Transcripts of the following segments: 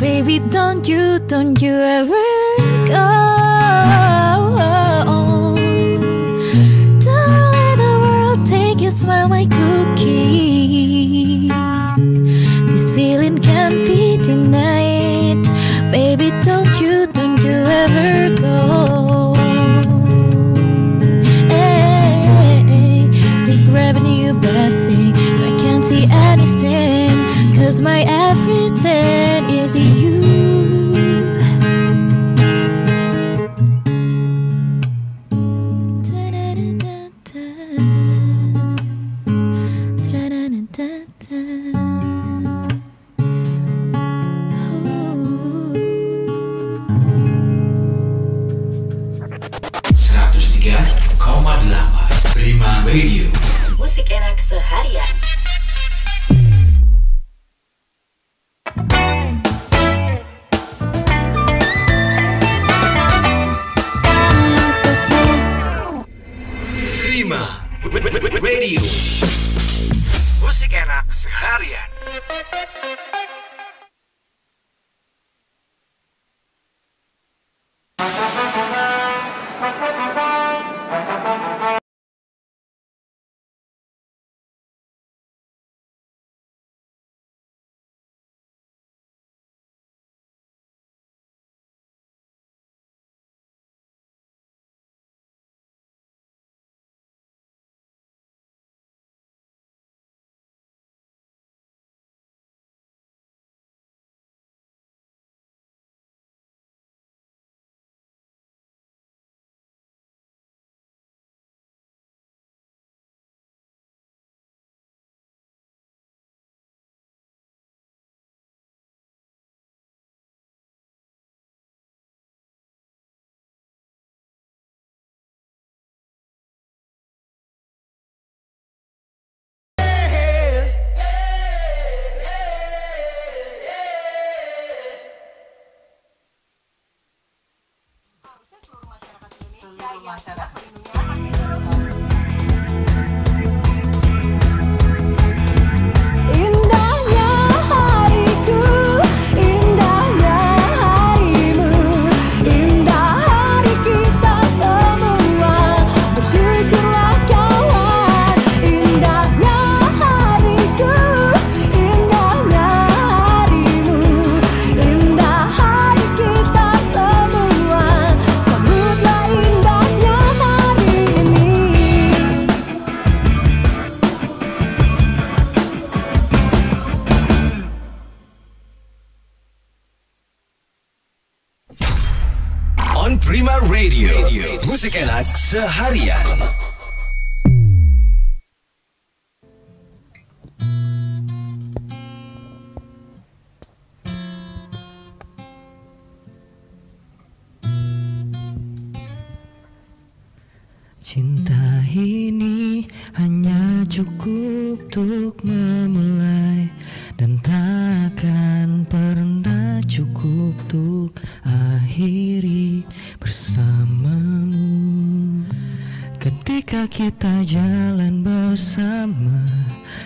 Baby, don't you ever go. Don't let the world take your smile, my cookie. This feeling can't be denied. Baby, don't you ever go. Hey, this gravity you bad thing, I can't see anything, 'cause my everything is you. Prima Radio, musik enak seharian. Prima Radio, musik enak seharian. Prima Radio, musik enak seharian. Cinta ini hanya cukup untuk memulai dan takkan pernah cukup untuk akhiri bersamamu. Ketika kita jalan bersama,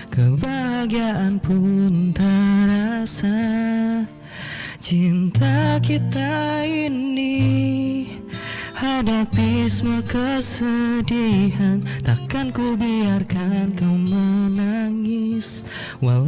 kebahagiaan pun terasa. Cinta kita ini hadapi semua kesedihan, takkan ku biarkan kau menangis walau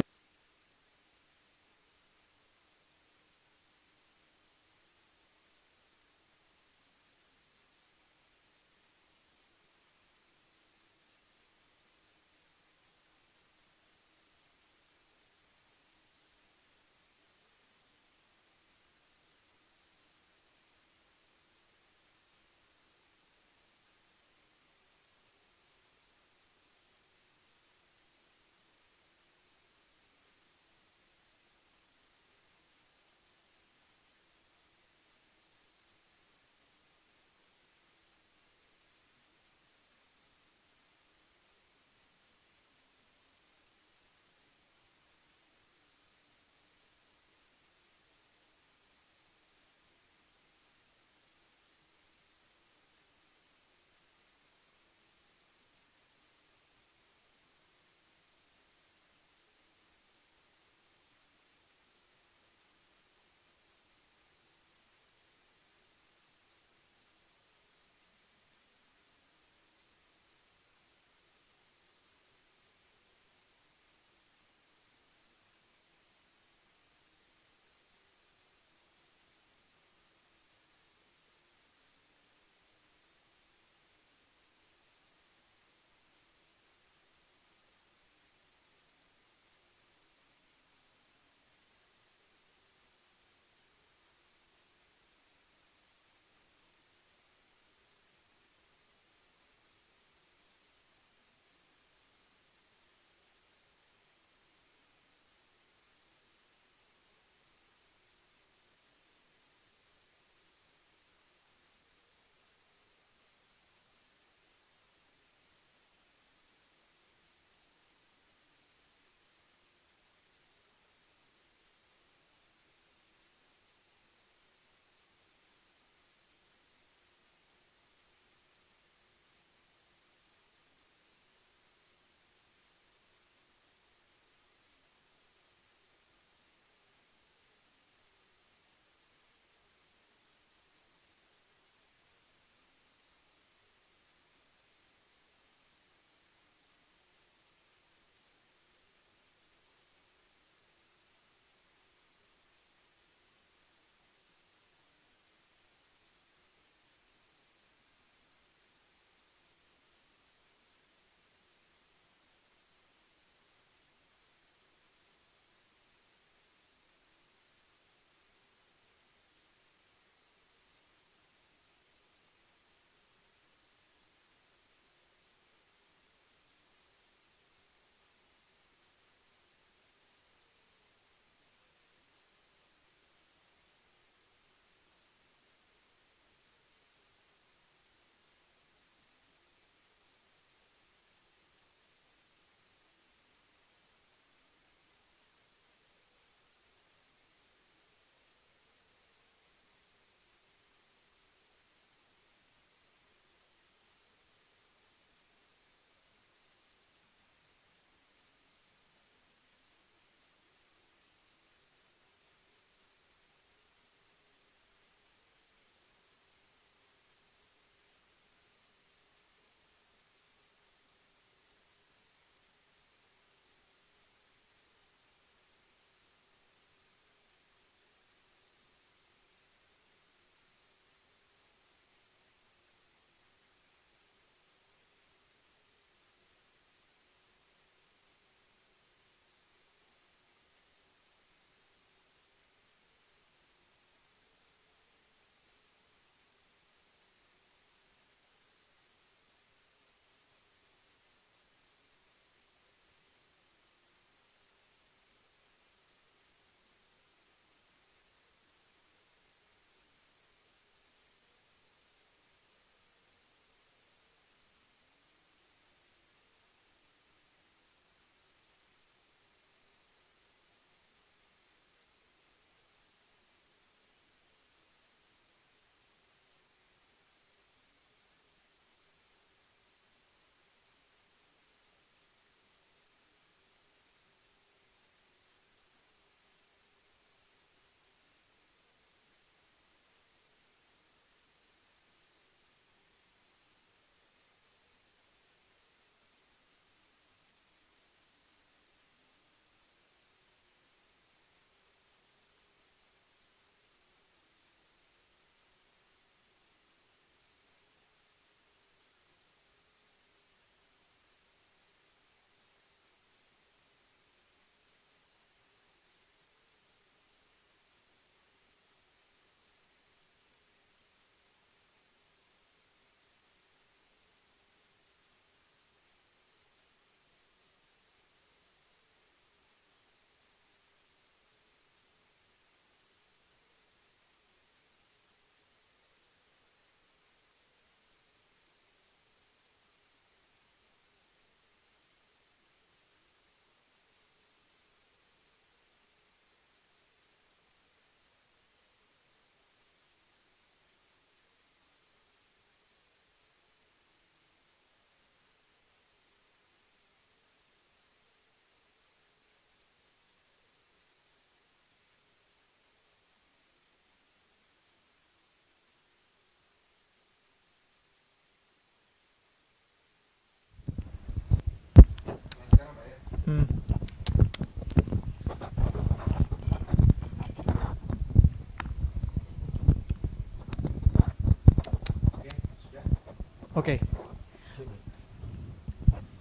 Oke.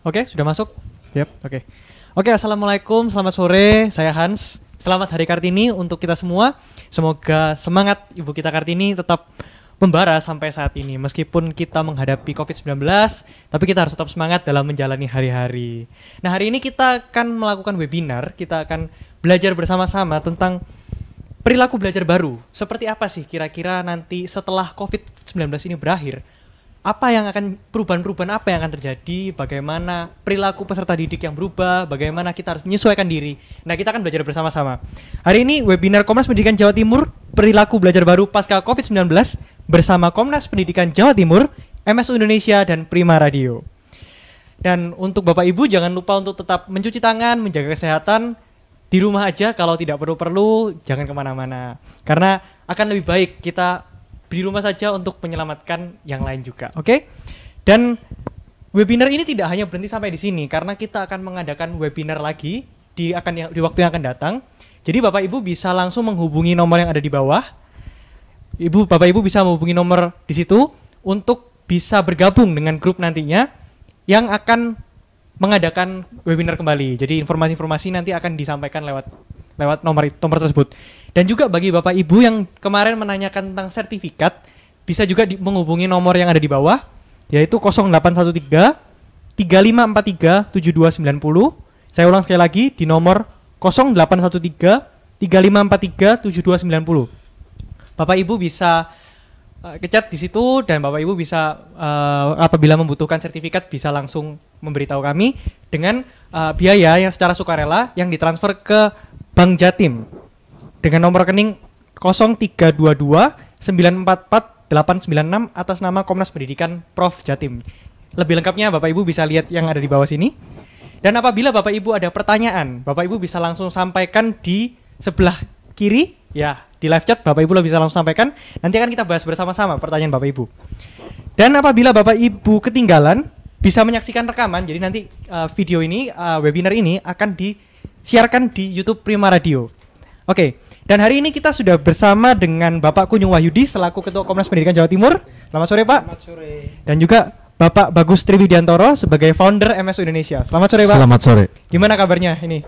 Oke, sudah masuk? Yep, oke. Oke, assalamualaikum, selamat sore, saya Hans. Selamat Hari Kartini untuk kita semua. Semoga semangat Ibu kita Kartini tetap membara sampai saat ini. Meskipun kita menghadapi COVID-19, tapi kita harus tetap semangat dalam menjalani hari-hari. Nah, hari ini kita akan melakukan webinar, kita akan belajar bersama-sama tentang perilaku belajar baru. Seperti apa sih kira-kira nanti setelah COVID-19 ini berakhir? Apa yang akan perubahan-perubahan apa yang akan terjadi, bagaimana perilaku peserta didik yang berubah, bagaimana kita harus menyesuaikan diri. Nah, kita akan belajar bersama-sama. Hari ini webinar Komnas Pendidikan Jawa Timur, perilaku belajar baru pasca COVID-19 bersama Komnas Pendidikan Jawa Timur, MSU Indonesia, dan Prima Radio. Dan untuk Bapak Ibu jangan lupa untuk tetap mencuci tangan, menjaga kesehatan, di rumah aja, kalau tidak perlu-perlu jangan kemana-mana. Karena akan lebih baik kita di rumah saja untuk menyelamatkan yang lain juga, oke? Dan webinar ini tidak hanya berhenti sampai di sini, karena kita akan mengadakan webinar lagi di waktu yang akan datang. Jadi Bapak Ibu bisa langsung menghubungi nomor yang ada di bawah. Bapak Ibu bisa menghubungi nomor di situ untuk bisa bergabung dengan grup nantinya yang akan mengadakan webinar kembali. Jadi informasi-informasi nanti akan disampaikan lewat nomor tersebut. Dan juga bagi Bapak Ibu yang kemarin menanyakan tentang sertifikat, bisa juga menghubungi nomor yang ada di bawah, yaitu 0813 3543 7290. Saya ulang sekali lagi di nomor 0813 3543 7290. Bapak Ibu bisa kechat di situ, dan Bapak Ibu bisa apabila membutuhkan sertifikat bisa langsung memberitahu kami dengan biaya yang secara sukarela yang ditransfer ke Bank Jatim dengan nomor rekening 0322 944 896 atas nama Komnas Pendidikan Prof Jatim. Lebih lengkapnya Bapak Ibu bisa lihat yang ada di bawah sini. Dan apabila Bapak Ibu ada pertanyaan, Bapak Ibu bisa langsung sampaikan di sebelah kiri, ya, di live chat Bapak Ibu bisa langsung sampaikan. Nanti akan kita bahas bersama-sama pertanyaan Bapak Ibu. Dan apabila Bapak Ibu ketinggalan, bisa menyaksikan rekaman. Jadi nanti video ini, webinar ini akan disiarkan di YouTube Prima Radio. Oke, dan hari ini kita sudah bersama dengan Bapak Kunyung Wahyudi selaku Ketua Komnas Pendidikan Jawa Timur. Selamat sore, Pak. Selamat sore. Dan juga Bapak Bagus Triwidiantoro sebagai founder MSU Indonesia. Selamat sore, Pak. Selamat sore. Gimana kabarnya ini?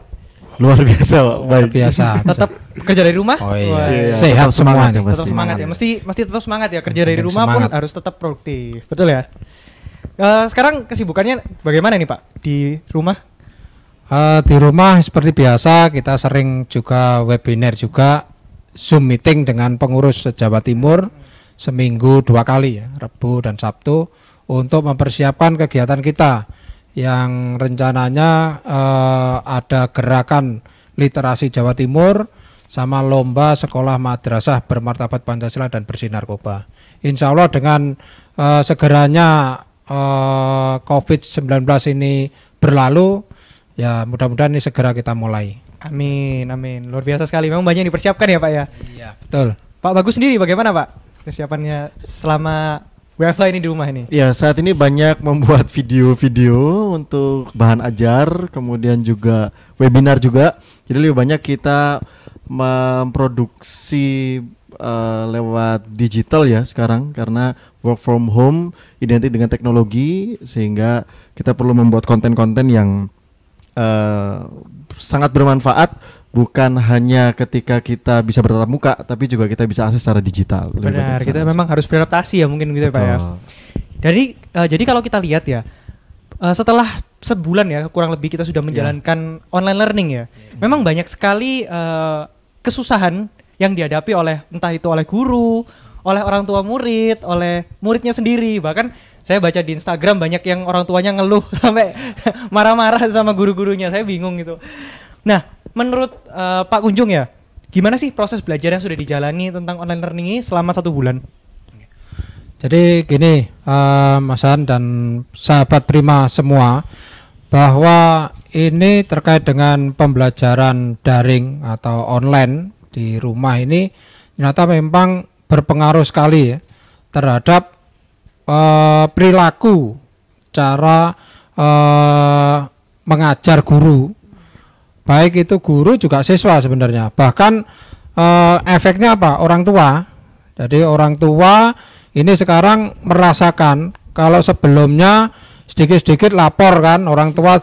Luar biasa, Pak. Luar biasa. Tetap kerja dari rumah? Oh iya. Wah, Sehat semua. Tetap semangat ya. Mesti tetap semangat ya. Kerja dari rumah pun harus tetap produktif. Betul ya? Sekarang kesibukannya bagaimana nih, Pak? Di rumah? Di rumah seperti biasa kita sering juga webinar juga, Zoom meeting dengan pengurus Jawa Timur seminggu 2 kali ya, Rabu dan Sabtu, untuk mempersiapkan kegiatan kita yang rencananya ada gerakan literasi Jawa Timur sama lomba sekolah madrasah bermartabat Pancasila dan bersih narkoba. Insya Allah dengan segeranya COVID-19 ini berlalu, ya mudah-mudahan ini segera kita mulai. Amin, amin. Luar biasa sekali. Memang banyak yang dipersiapkan ya, Pak ya? Iya, betul. Pak Bagus sendiri bagaimana, Pak? Persiapannya selama WFH ini di rumah ini? Ya, saat ini banyak membuat video-video untuk bahan ajar, kemudian juga webinar juga. Jadi lebih banyak kita memproduksi lewat digital ya sekarang, karena work from home identik dengan teknologi, sehingga kita perlu membuat konten-konten yang sangat bermanfaat, bukan hanya ketika kita bisa bertatap muka, tapi juga kita bisa akses secara digital. Benar, kita memang harus beradaptasi ya mungkin gitu ya, Pak ya. Jadi kalau kita lihat ya, setelah sebulan ya kurang lebih kita sudah menjalankan online learning ya. Memang banyak sekali kesusahan yang dihadapi oleh entah itu oleh guru, oleh orang tua murid, oleh muridnya sendiri. Bahkan saya baca di Instagram banyak yang orang tuanya ngeluh sampai marah-marah sama guru-gurunya. Saya bingung gitu. Nah, menurut Pak Kunjung ya, gimana sih proses belajar yang sudah dijalani tentang online learning ini selama 1 bulan? Jadi gini, Mas Han dan sahabat Prima semua, bahwa ini terkait dengan pembelajaran daring atau online di rumah ini ternyata memang berpengaruh sekali ya terhadap perilaku cara mengajar guru, baik itu guru juga siswa sebenarnya. Bahkan efeknya apa? Orang tua. Jadi orang tua ini sekarang merasakan kalau sebelumnya sedikit-sedikit lapor kan, orang tua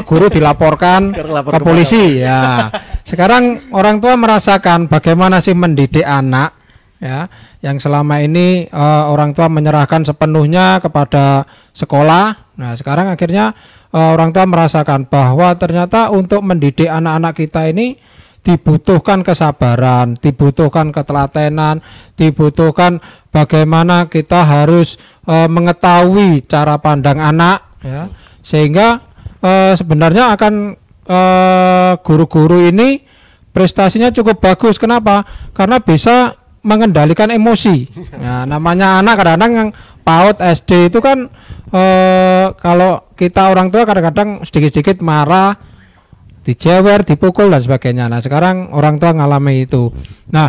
guru dilaporkan ke polisi ya. Sekarang orang tua merasakan bagaimana sih mendidik anak ya, yang selama ini orang tua menyerahkan sepenuhnya kepada sekolah. Nah, sekarang akhirnya orang tua merasakan bahwa ternyata untuk mendidik anak-anak kita ini dibutuhkan kesabaran, dibutuhkan ketelatenan, dibutuhkan bagaimana kita harus mengetahui cara pandang anak ya, sehingga sebenarnya akan guru-guru ini prestasinya cukup bagus. Kenapa? Karena bisa mengendalikan emosi. Nah, namanya anak kadang-kadang yang PAUD SD itu kan kalau kita orang tua kadang-kadang sedikit-sedikit marah, dijewer, dipukul dan sebagainya. Nah, sekarang orang tua ngalami itu. Nah,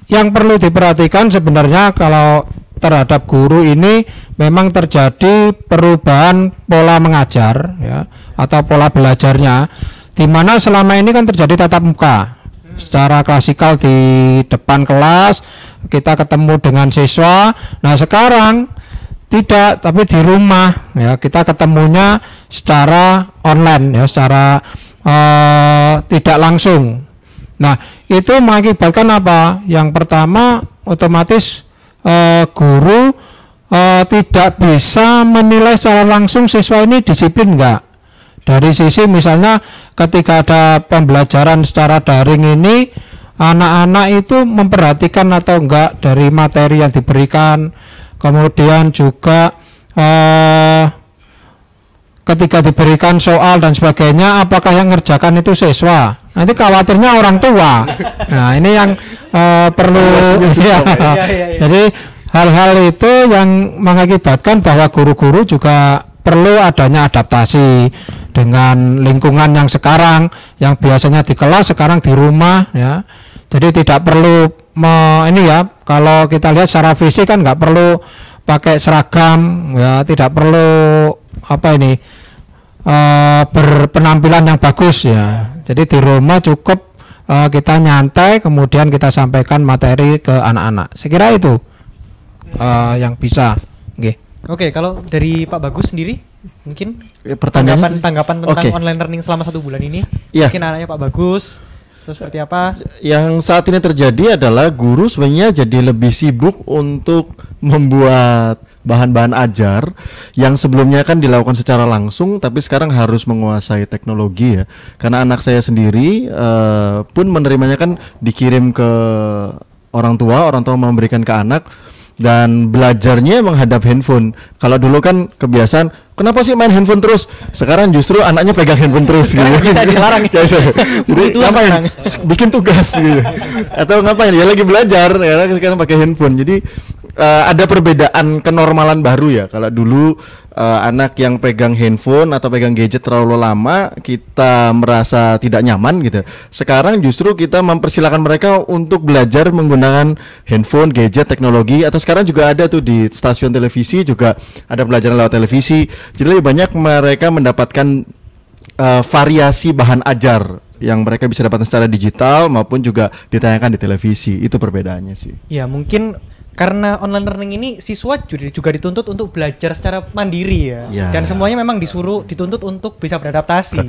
yang perlu diperhatikan sebenarnya kalau terhadap guru ini memang terjadi perubahan pola mengajar ya, atau pola belajarnya, di mana selama ini kan terjadi tatap muka. Secara klasikal di depan kelas kita ketemu dengan siswa. Nah, sekarang tidak, tapi di rumah ya kita ketemunya secara online ya, secara tidak langsung. Nah, itu mengakibatkan apa? Yang pertama, otomatis guru tidak bisa menilai secara langsung siswa ini disiplin enggak. Dari sisi misalnya ketika ada pembelajaran secara daring ini, anak-anak itu memperhatikan atau enggak dari materi yang diberikan. Kemudian juga ketika diberikan soal dan sebagainya, apakah yang ngerjakan itu siswa? Nanti khawatirnya orang tua. Nah, ini yang perlu ya. Jadi hal-hal itu yang mengakibatkan bahwa guru-guru juga perlu adanya adaptasi dengan lingkungan yang sekarang, yang biasanya di kelas sekarang di rumah ya. Jadi tidak perlu ini ya, kalau kita lihat secara fisik kan nggak perlu pakai seragam ya, tidak perlu berpenampilan yang bagus ya. Jadi di rumah cukup kita nyantai, kemudian kita sampaikan materi ke anak-anak. Saya kira itu yang bisa. Oke, kalau dari Pak Bagus sendiri mungkin pertanyaan tanggapan tentang online learning selama 1 bulan ini. Mungkin anaknya Pak Bagus terus seperti apa? Yang saat ini terjadi adalah guru sebenarnya jadi lebih sibuk untuk membuat bahan-bahan ajar yang sebelumnya kan dilakukan secara langsung, tapi sekarang harus menguasai teknologi ya. Karena anak saya sendiri pun menerimanya kan dikirim ke orang tua memberikan ke anak, dan belajarnya menghadap handphone. Kalau dulu kan kebiasaan, kenapa sih main handphone terus? Sekarang justru anaknya pegang handphone terus gitu. Bisa dilarang. Jadi ngapain? Bikin tugas gitu. Atau ngapain? Ya lagi belajar, ya sekarang pakai handphone. Jadi ada perbedaan kenormalan baru ya. Kalau dulu anak yang pegang handphone atau pegang gadget terlalu lama, kita merasa tidak nyaman gitu. Sekarang justru kita mempersilahkan mereka untuk belajar menggunakan handphone, gadget, teknologi. Atau sekarang juga ada tuh di stasiun televisi juga ada pelajaran lewat televisi. Jadi lebih banyak mereka mendapatkan variasi bahan ajar yang mereka bisa dapatkan secara digital maupun juga ditayangkan di televisi. Itu perbedaannya sih. Ya, mungkin karena online learning ini siswa juga dituntut untuk belajar secara mandiri ya. Dan semuanya memang dituntut untuk bisa beradaptasi.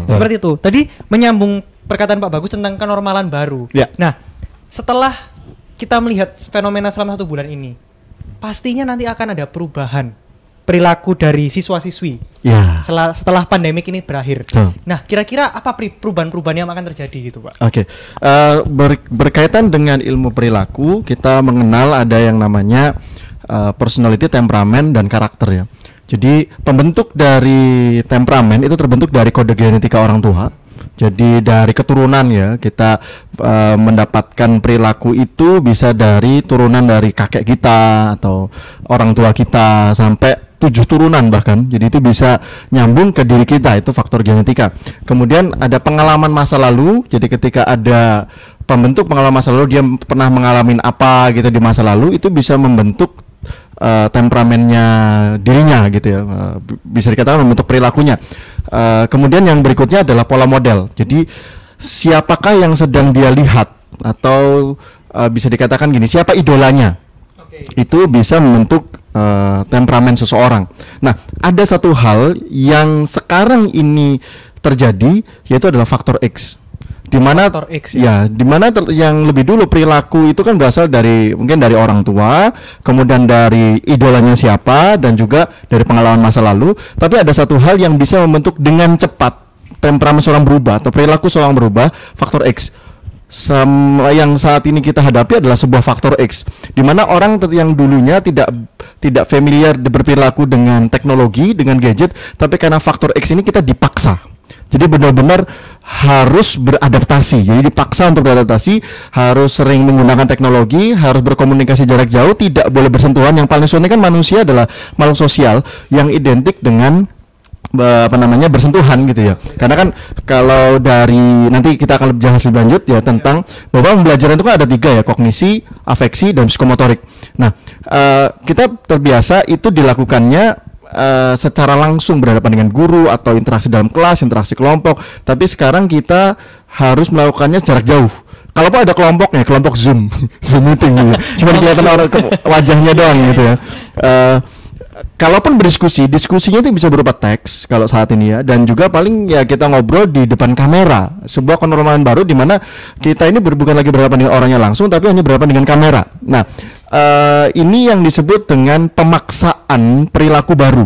Seperti itu. Tadi menyambung perkataan Pak Bagus tentang kenormalan baru. Nah, setelah kita melihat fenomena selama 1 bulan ini, pastinya nanti akan ada perubahan perilaku dari siswa-siswi setelah pandemik ini berakhir. Nah, kira-kira apa perubahan-perubahan yang akan terjadi gitu, Pak? Oke. Berkaitan dengan ilmu perilaku, kita mengenal ada yang namanya personality, temperamen, dan karakter ya. Jadi pembentuk dari temperamen itu terbentuk dari kode genetika orang tua. Jadi dari keturunan ya, kita mendapatkan perilaku itu bisa dari turunan dari kakek kita atau orang tua kita sampai 7 turunan bahkan. Jadi itu bisa nyambung ke diri kita, itu faktor genetika. Kemudian ada pengalaman masa lalu. Jadi ketika ada pembentuk pengalaman masa lalu, dia pernah mengalami apa gitu di masa lalu, itu bisa membentuk temperamennya dirinya gitu ya, bisa dikatakan membentuk perilakunya. Kemudian yang berikutnya adalah pola model. Jadi siapakah yang sedang dia lihat, atau bisa dikatakan gini, siapa idolanya, itu bisa membentuk temperamen seseorang. Nah, ada satu hal yang sekarang ini terjadi, yaitu adalah faktor X. Di mana Faktor X, ya. di mana yang lebih dulu perilaku itu kan berasal dari mungkin dari orang tua, kemudian dari idolanya siapa, dan juga dari pengalaman masa lalu. Tapi ada satu hal yang bisa membentuk dengan cepat temperamen seorang berubah atau perilaku seorang berubah, faktor X. Yang saat ini kita hadapi adalah sebuah faktor X, di mana orang yang dulunya tidak familiar berperilaku dengan teknologi, dengan gadget, tapi karena faktor X ini kita dipaksa. Jadi benar-benar harus beradaptasi. Jadi dipaksa untuk beradaptasi, harus sering menggunakan teknologi, harus berkomunikasi jarak jauh, tidak boleh bersentuhan. Yang paling sulit kan manusia adalah makhluk sosial yang identik dengan bersentuhan gitu ya. Karena kan kalau dari nanti kita akan bahas lebih lanjut ya tentang bahwa pembelajaran itu kan ada 3 ya, kognisi, afeksi, dan psikomotorik. Nah, kita terbiasa itu dilakukannya secara langsung berhadapan dengan guru atau interaksi dalam kelas, interaksi kelompok. Tapi sekarang kita harus melakukannya jarak jauh. Kalaupun ada kelompoknya, kelompok Zoom, Zoom meeting gitu. Cuma kelihatan orang wajahnya doang gitu ya. Kalaupun diskusinya itu bisa berupa teks kalau saat ini ya, dan juga paling ya kita ngobrol di depan kamera, sebuah kenormalan baru di mana kita ini bukan lagi berhadapan dengan orangnya langsung, tapi hanya berhadapan dengan kamera. Nah, ini yang disebut dengan pemaksaan perilaku baru.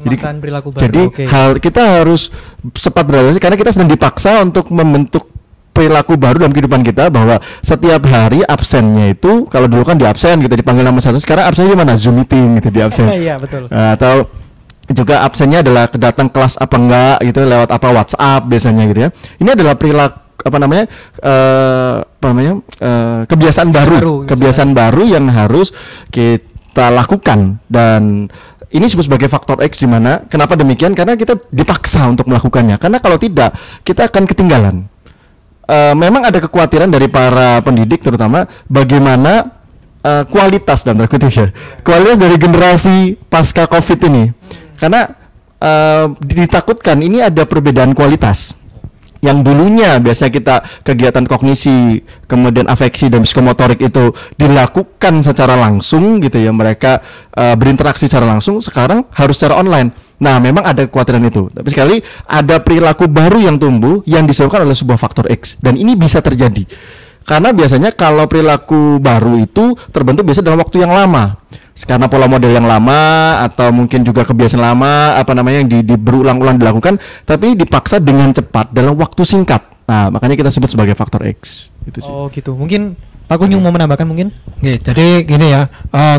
Jadi kita harus cepat beradaptasi karena kita sedang dipaksa untuk membentuk perilaku baru dalam kehidupan kita, bahwa setiap hari absennya itu, kalau dulu kan di absen gitu dipanggil nama satu, sekarang absennya di mana? Zoom meeting gitu di absen. Iya, betul. Atau juga absennya adalah datang kelas apa enggak gitu lewat apa WhatsApp biasanya gitu ya. Ini adalah perilaku kebiasaan baru yang harus kita lakukan, dan ini disebut sebagai faktor X. Di mana kenapa demikian? Karena kita dipaksa untuk melakukannya, karena kalau tidak kita akan ketinggalan. Memang ada kekhawatiran dari para pendidik terutama bagaimana kualitas dan kualitas dari generasi pasca COVID ini, karena ditakutkan ini ada perbedaan kualitas. Yang dulunya biasa kita kegiatan kognisi, kemudian afeksi dan psikomotorik itu dilakukan secara langsung gitu ya, mereka berinteraksi secara langsung, sekarang harus secara online. Nah, memang ada kekhawatiran itu. Tapi sekali ada perilaku baru yang tumbuh yang disebabkan oleh sebuah faktor X, dan ini bisa terjadi. Karena biasanya kalau perilaku baru itu terbentuk biasa dalam waktu yang lama. Karena pola model yang lama atau mungkin juga kebiasaan lama yang berulang-ulang dilakukan, tapi dipaksa dengan cepat dalam waktu singkat. Nah, makanya kita sebut sebagai faktor X. Itu sih. Oh gitu. Mungkin Pak Kunjung mau menambahkan mungkin? Jadi gini ya,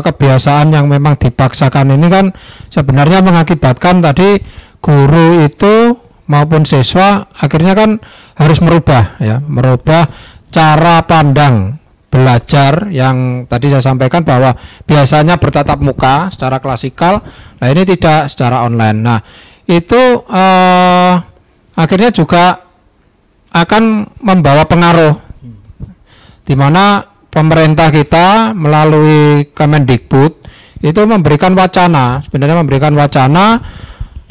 kebiasaan yang memang dipaksakan ini kan sebenarnya mengakibatkan tadi guru itu maupun siswa akhirnya kan harus merubah cara pandang belajar yang tadi saya sampaikan, bahwa biasanya bertatap muka secara klasikal, nah ini tidak secara online. Nah itu akhirnya juga akan membawa pengaruh, di mana pemerintah kita melalui Kemendikbud itu memberikan wacana,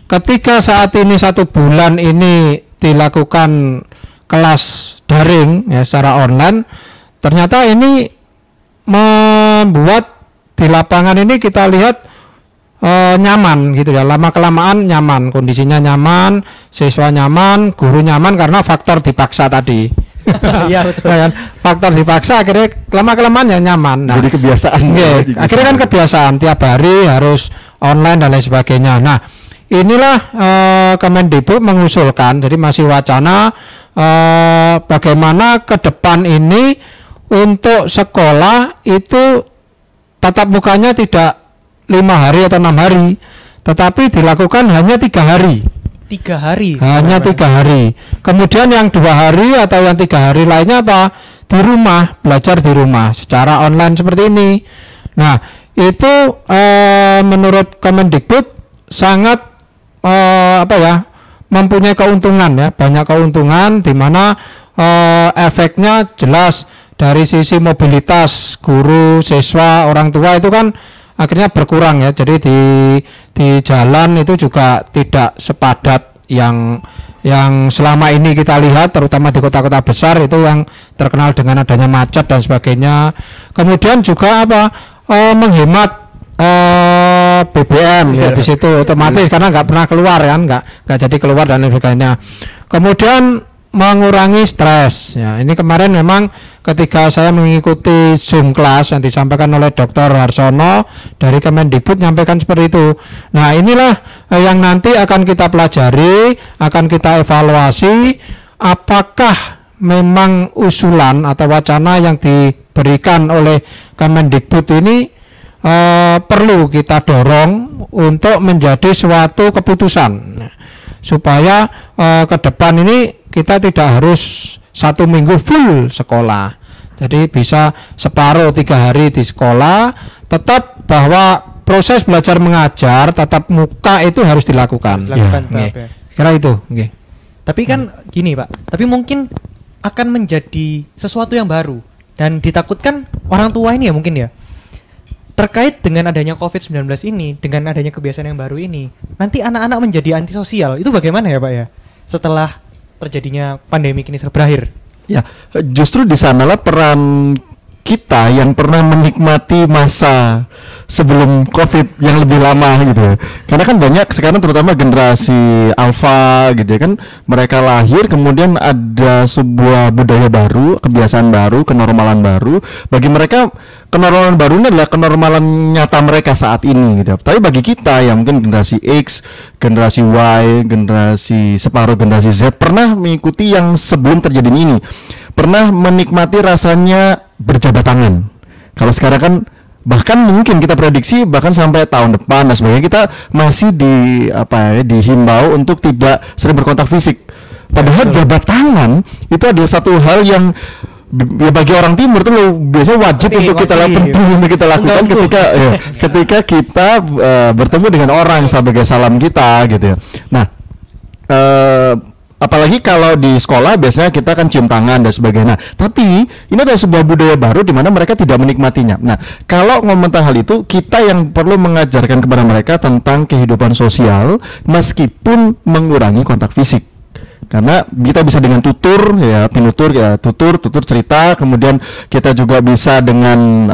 ketika saat ini 1 bulan ini dilakukan kelas daring ya secara online, ternyata ini membuat di lapangan ini kita lihat nyaman gitu ya, lama kelamaan nyaman, kondisinya nyaman, siswa nyaman, guru nyaman karena faktor dipaksa tadi. Iya betul. Faktor dipaksa akhirnya lama kelamaan ya nyaman. Nah, jadi kebiasaan. Akhirnya kan kebiasaan tiap hari harus online dan lain sebagainya. Nah, inilah Kemendikbud mengusulkan, jadi masih wacana bagaimana ke depan ini untuk sekolah itu tatap mukanya tidak 5 hari atau 6 hari, tetapi dilakukan hanya 3 hari. 3 hari. Hanya 3 hari. Kemudian yang 2 hari atau yang 3 hari lainnya apa? Di rumah, belajar di rumah secara online seperti ini. Nah, itu menurut Kemendikbud sangat mempunyai keuntungan ya, banyak keuntungan, di mana efeknya jelas. Dari sisi mobilitas guru, siswa, orang tua itu kan akhirnya berkurang ya. Jadi di jalan itu juga tidak sepadat yang selama ini kita lihat, terutama di kota-kota besar itu yang terkenal dengan adanya macet dan sebagainya. Kemudian juga menghemat BBM ya di situ otomatis karena nggak pernah keluar kan, nggak jadi keluar dan lain sebagainya. Kemudian mengurangi stres. Ya, ini kemarin memang ketika saya mengikuti Zoom kelas yang disampaikan oleh Dr. Harsono dari Kemendikbud menyampaikan seperti itu. Nah, inilah yang nanti akan kita pelajari, akan kita evaluasi apakah memang usulan atau wacana yang diberikan oleh Kemendikbud ini perlu kita dorong untuk menjadi suatu keputusan supaya ke depan ini kita tidak harus 1 minggu full sekolah, jadi bisa separuh 3 hari di sekolah, tetap bahwa proses belajar mengajar tatap muka itu harus dilakukan. Kira itu. Tapi kan gini Pak, tapi mungkin akan menjadi sesuatu yang baru dan ditakutkan orang tua ini ya mungkin ya, terkait dengan adanya COVID-19 ini, dengan adanya kebiasaan yang baru ini, nanti anak-anak menjadi antisosial. Itu bagaimana ya Pak ya setelah terjadinya pandemi ini berakhir? Ya, justru di sanalah peran kita yang pernah menikmati masa sebelum COVID yang lebih lama gitu ya. Karena kan banyak sekarang terutama generasi alfa gitu ya kan, mereka lahir kemudian ada sebuah budaya baru, kebiasaan baru, kenormalan baru. Bagi mereka kenormalan baru ini adalah kenormalan nyata mereka saat ini gitu. Tapi bagi kita yang mungkin generasi X, generasi Y, generasi separuh generasi Z pernah mengikuti yang sebelum terjadi ini, pernah menikmati rasanya berjabat tangan. Kalau sekarang kan bahkan mungkin kita prediksi bahkan sampai tahun depan dan sebagainya kita masih dihimbau untuk tidak sering berkontak fisik. Padahal jabat tangan itu adalah satu hal yang ya bagi orang timur itu biasanya wajib untuk kita lakukan ketika kita bertemu dengan orang sebagai salam kita gitu ya. Nah, apalagi kalau di sekolah biasanya kita kan cium tangan dan sebagainya. Tapi ini adalah sebuah budaya baru di mana mereka tidak menikmatinya. Nah, kalau ngomong tentang hal itu, kita yang perlu mengajarkan kepada mereka tentang kehidupan sosial meskipun mengurangi kontak fisik. Karena kita bisa dengan tutur ya, pinutur ya, tutur cerita, kemudian kita juga bisa dengan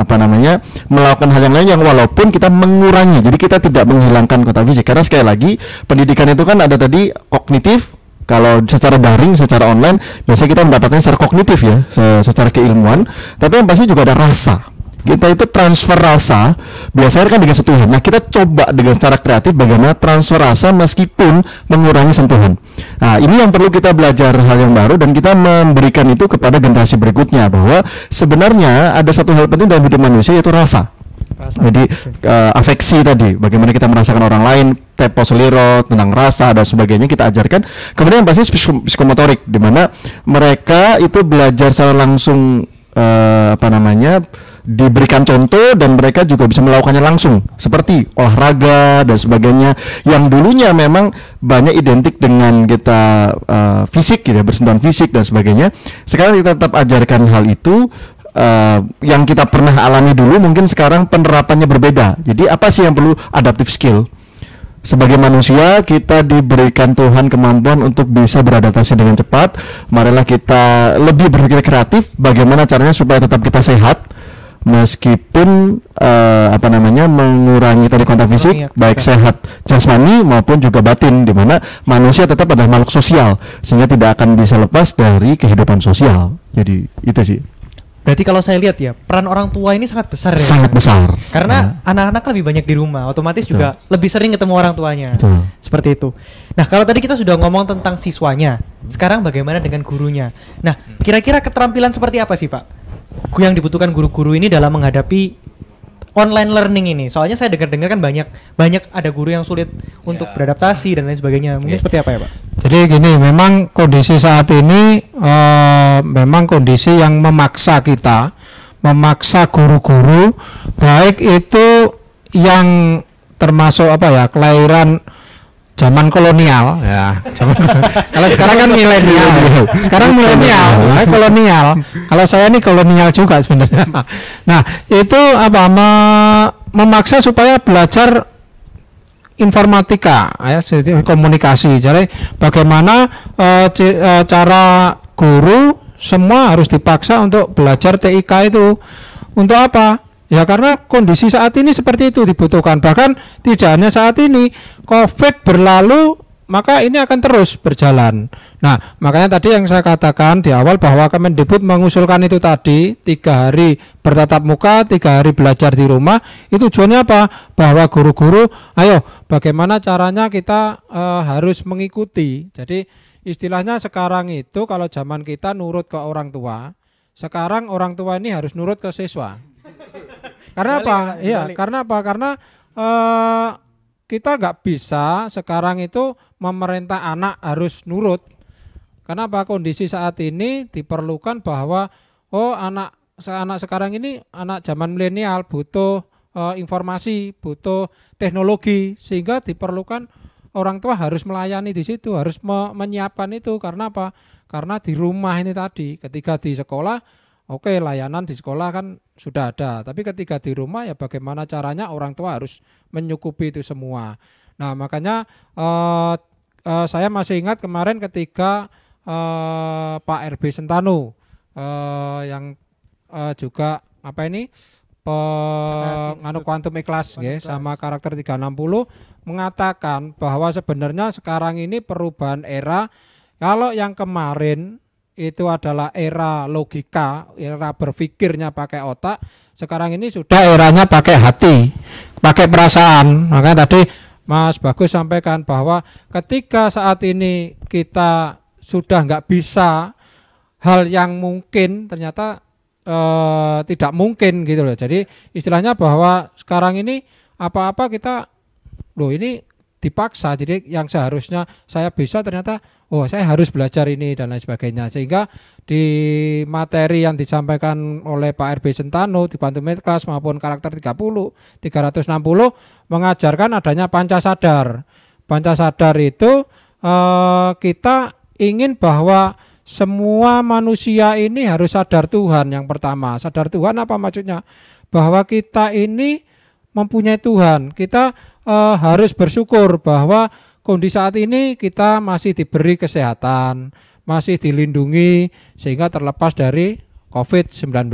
melakukan hal yang lain yang walaupun kita mengurangi. Jadi kita tidak menghilangkan kontak fisik. Karena sekali lagi pendidikan itu kan ada tadi kognitif. Kalau secara daring, secara online, biasanya kita mendapatkan secara kognitif ya, secara keilmuan. Tapi yang pasti juga ada rasa. Kita itu transfer rasa, biasanya kan dengan sentuhan. Nah, kita coba dengan secara kreatif bagaimana transfer rasa meskipun mengurangi sentuhan. Nah, ini yang perlu kita belajar hal yang baru dan kita memberikan itu kepada generasi berikutnya bahwa sebenarnya ada satu hal penting dalam hidup manusia yaitu rasa. Jadi afeksi tadi, bagaimana kita merasakan orang lain, tempo seliro, tentang rasa dan sebagainya kita ajarkan. Kemudian pasti psikomotorik, di mana mereka itu belajar secara langsung diberikan contoh dan mereka juga bisa melakukannya langsung seperti olahraga dan sebagainya yang dulunya memang banyak identik dengan kita fisik gitu ya, bersentuhan fisik dan sebagainya. Sekarang kita tetap ajarkan hal itu. Yang kita pernah alami dulu mungkin sekarang penerapannya berbeda. Jadi apa sih yang perlu? Adaptive skill. Sebagai manusia kita diberikan Tuhan kemampuan untuk bisa beradaptasi dengan cepat. Marilah kita lebih berpikir kreatif bagaimana caranya supaya tetap kita sehat meskipun mengurangi tadi kontak fisik, baik sehat jasmani maupun juga batin, di mana manusia tetap adalah makhluk sosial sehingga tidak akan bisa lepas dari kehidupan sosial. Jadi itu sih. Berarti kalau saya lihat ya, peran orang tua ini sangat besar ya. Sangat besar. Karena anak-anak lebih banyak di rumah, otomatis juga lebih sering ketemu orang tuanya. Betul. Seperti itu. Nah, kalau tadi kita sudah ngomong tentang siswanya, sekarang bagaimana dengan gurunya? Nah, kira-kira keterampilan seperti apa sih, Pak, yang dibutuhkan guru-guru ini dalam menghadapi online learning ini? Soalnya saya dengar-dengar kan banyak ada guru yang sulit untuk beradaptasi dan lain sebagainya. Mungkin seperti apa ya, Pak? Jadi gini, memang kondisi saat ini memang kondisi yang memaksa kita, memaksa guru-guru, baik itu yang termasuk kelahiran zaman kolonial ya. Kalau sekarang kan milenial. Sekarang milenial, kolonial. Kalau saya ini kolonial juga sebenarnya. Nah, itu memaksa supaya belajar informatika ya, komunikasi. Jadi bagaimana cara guru semua harus dipaksa untuk belajar TIK itu. Untuk apa? Ya karena kondisi saat ini seperti itu dibutuhkan. Bahkan tidak hanya saat ini, COVID berlalu, maka ini akan terus berjalan. Nah, makanya tadi yang saya katakan di awal bahwa Kemendikbud mengusulkan itu tadi 3 hari bertatap muka, 3 hari belajar di rumah. Itu tujuannya apa? Bahwa guru-guru, ayo bagaimana caranya kita harus mengikuti. Jadi istilahnya sekarang itu kalau zaman kita nurut ke orang tua, sekarang orang tua ini harus nurut ke siswa. Karena apa? Iya, karena apa? Karena kita nggak bisa sekarang itu memerintah anak harus nurut. Kenapa? Kondisi saat ini diperlukan bahwa anak sekarang ini anak zaman milenial butuh informasi, butuh teknologi, sehingga diperlukan orang tua harus melayani di situ, harus menyiapkan itu. Karena apa? Karena di rumah ini tadi, ketika di sekolah, oke, layanan di sekolah kan sudah ada, tapi ketika di rumah ya bagaimana caranya orang tua harus menyukupi itu semua. Nah, makanya saya masih ingat kemarin ketika Pak RB Sentanu yang juga penganu kuantum ikhlas ya, sama karakter 360 mengatakan bahwa sebenarnya sekarang ini perubahan era. Kalau yang kemarin itu adalah era logika, era berpikirnya pakai otak. Sekarang ini sudah eranya pakai hati, pakai perasaan. Makanya tadi Mas Bagus sampaikan bahwa ketika saat ini kita sudah nggak bisa hal yang mungkin ternyata tidak mungkin gitu loh. Jadi istilahnya bahwa sekarang ini apa-apa kita ini dipaksa. Jadi yang seharusnya saya bisa ternyata saya harus belajar ini dan lain sebagainya. Sehingga di materi yang disampaikan oleh Pak RB Sentanu di Bantu Kelas maupun karakter 360 mengajarkan adanya pancasadar. Pancasadar itu kita ingin bahwa semua manusia ini harus sadar Tuhan. Yang pertama, sadar Tuhan apa maksudnya? Bahwa kita ini mempunyai Tuhan. Kita harus bersyukur bahwa kondisi saat ini kita masih diberi kesehatan, masih dilindungi sehingga terlepas dari COVID-19.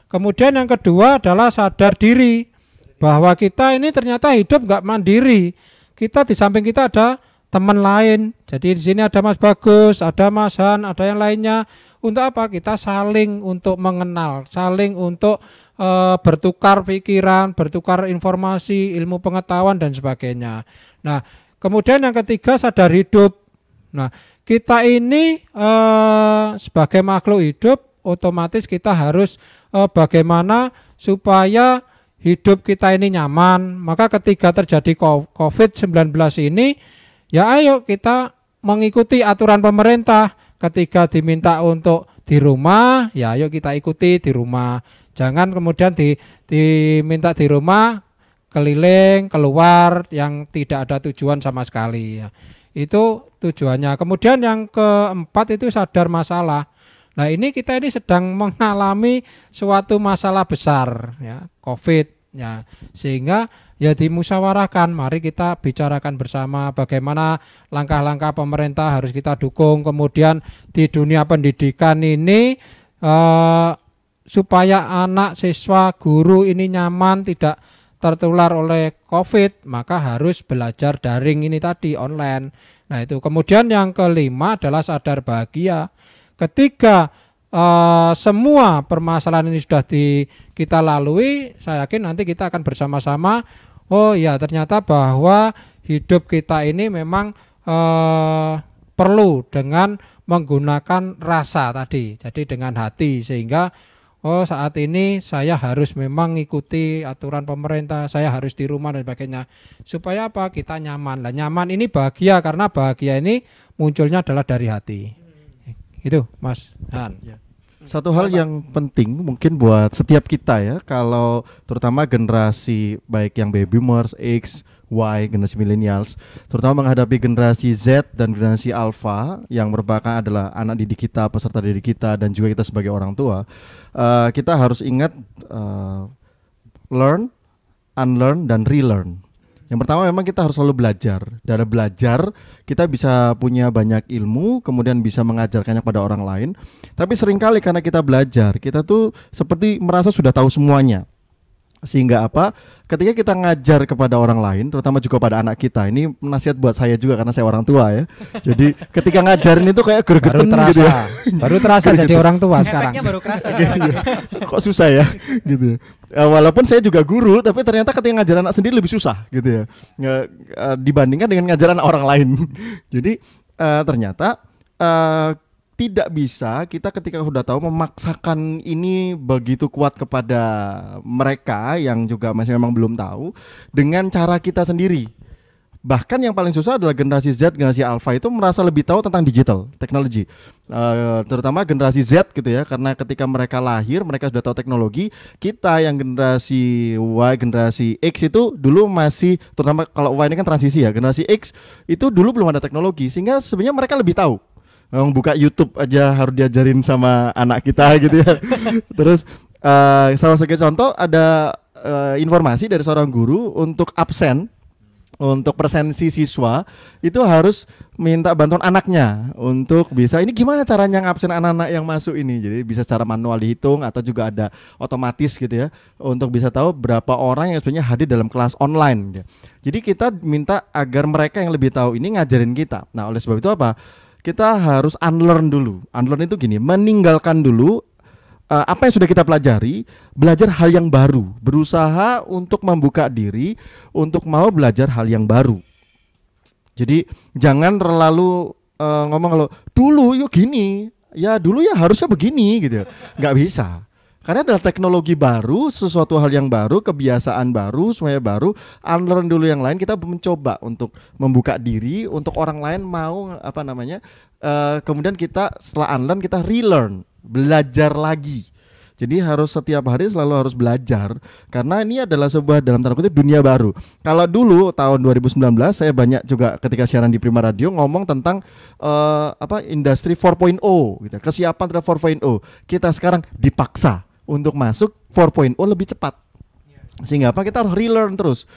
Kemudian yang kedua adalah sadar diri bahwa kita ini ternyata hidup nggak mandiri. Kita di samping kita ada teman lain. Jadi di sini ada Mas Bagus, ada Mas Han, ada yang lainnya. Untuk apa? Kita saling untuk mengenal, saling untuk bertukar pikiran, bertukar informasi, ilmu pengetahuan dan sebagainya. Nah, kemudian yang ketiga sadar hidup. Nah, kita ini sebagai makhluk hidup otomatis kita harus bagaimana supaya hidup kita ini nyaman. Maka ketika terjadi COVID-19 ini, ya ayo kita mengikuti aturan pemerintah. Ketika diminta untuk di rumah, ya ayo kita ikuti di rumah. Jangan kemudian diminta di rumah keliling keluar yang tidak ada tujuan sama sekali. Ya. Itu tujuannya. Kemudian yang keempat itu sadar masalah. Nah, ini kita ini sedang mengalami suatu masalah besar ya, COVID ya. Sehingga ya dimusyawarahkan, mari kita bicarakan bersama bagaimana langkah-langkah pemerintah harus kita dukung. Kemudian di dunia pendidikan ini supaya anak, siswa, guru ini nyaman, tidak tertular oleh COVID, maka harus belajar daring ini tadi, online. Nah itu. Kemudian yang kelima adalah sadar bahagia. Ketika semua permasalahan ini sudah kita lalui, saya yakin nanti kita akan bersama-sama, oh ya ternyata bahwa hidup kita ini memang perlu dengan menggunakan rasa tadi, jadi dengan hati, sehingga saat ini saya harus memang mengikuti aturan pemerintah, saya harus di rumah dan sebagainya. Supaya apa? Kita nyaman. Lah nyaman ini bahagia, karena bahagia ini munculnya adalah dari hati. Itu Mas Han. Ya. Satu hal yang penting mungkin buat setiap kita ya, kalau terutama generasi baik yang baby boomers, X, Y, generasi millennials, terutama menghadapi generasi Z dan generasi Alpha yang merupakan adalah anak didik kita, peserta didik kita, dan juga kita sebagai orang tua, kita harus ingat learn, unlearn, dan relearn. Yang pertama memang kita harus selalu belajar. Dari belajar kita bisa punya banyak ilmu, kemudian bisa mengajarkannya pada orang lain. Tapi seringkali karena kita belajar, kita tuh seperti merasa sudah tahu semuanya. Sehingga apa? Ketika kita ngajar kepada orang lain, terutama juga pada anak kita, ini nasihat buat saya juga karena saya orang tua ya. Jadi ketika ngajarin itu kayak gergeten gitu ya. Baru terasa jadi orang tua sekarang. Efeknya baru kerasa. Kok susah ya gitu. Walaupun saya juga guru, tapi ternyata ketika ngajar anak sendiri lebih susah gitu ya. Dibandingkan dengan ngajar anak orang lain. Jadi ternyata tidak bisa kita ketika sudah tahu memaksakan ini begitu kuat kepada mereka yang juga masih memang belum tahu dengan cara kita sendiri. Bahkan yang paling susah adalah generasi Z, generasi Alpha itu merasa lebih tahu tentang digital teknologi, terutama generasi Z gitu ya, karena ketika mereka lahir mereka sudah tahu teknologi. Kita yang generasi Y, generasi X itu dulu masih, terutama kalau Y ini kan transisi ya, generasi X itu dulu belum ada teknologi, sehingga sebenarnya mereka lebih tahu. Buka YouTube aja harus diajarin sama anak kita gitu ya. Terus salah satu contoh ada informasi dari seorang guru untuk absen, untuk presensi siswa itu harus minta bantuan anaknya untuk bisa, ini gimana caranya ngabsen anak-anak yang masuk ini. Jadi bisa secara manual dihitung atau juga ada otomatis gitu ya, untuk bisa tahu berapa orang yang sebenarnya hadir dalam kelas online gitu. Jadi kita minta agar mereka yang lebih tahu ini ngajarin kita. Nah, oleh sebab itu apa? Kita harus unlearn dulu. Unlearn itu gini, meninggalkan dulu apa yang sudah kita pelajari, belajar hal yang baru, berusaha untuk membuka diri untuk mau belajar hal yang baru. Jadi jangan terlalu ngomong kalau dulu yuk gini, ya dulu ya harusnya begini gitu. Nggak bisa. Karena adalah teknologi baru, sesuatu hal yang baru, kebiasaan baru, semuanya baru. Unlearn dulu yang lain, kita mencoba untuk membuka diri untuk orang lain mau kemudian kita setelah unlearn kita relearn, belajar lagi. Jadi harus setiap hari selalu harus belajar, karena ini adalah sebuah dalam tanda kutip dunia baru. Kalau dulu tahun 2019 saya banyak juga ketika siaran di Prima Radio ngomong tentang industri 4.0 gitu. Kesiapan terhadap 4.0. Kita sekarang dipaksa untuk masuk 4.0 lebih cepat. Sehingga apa? Kita harus relearn terus.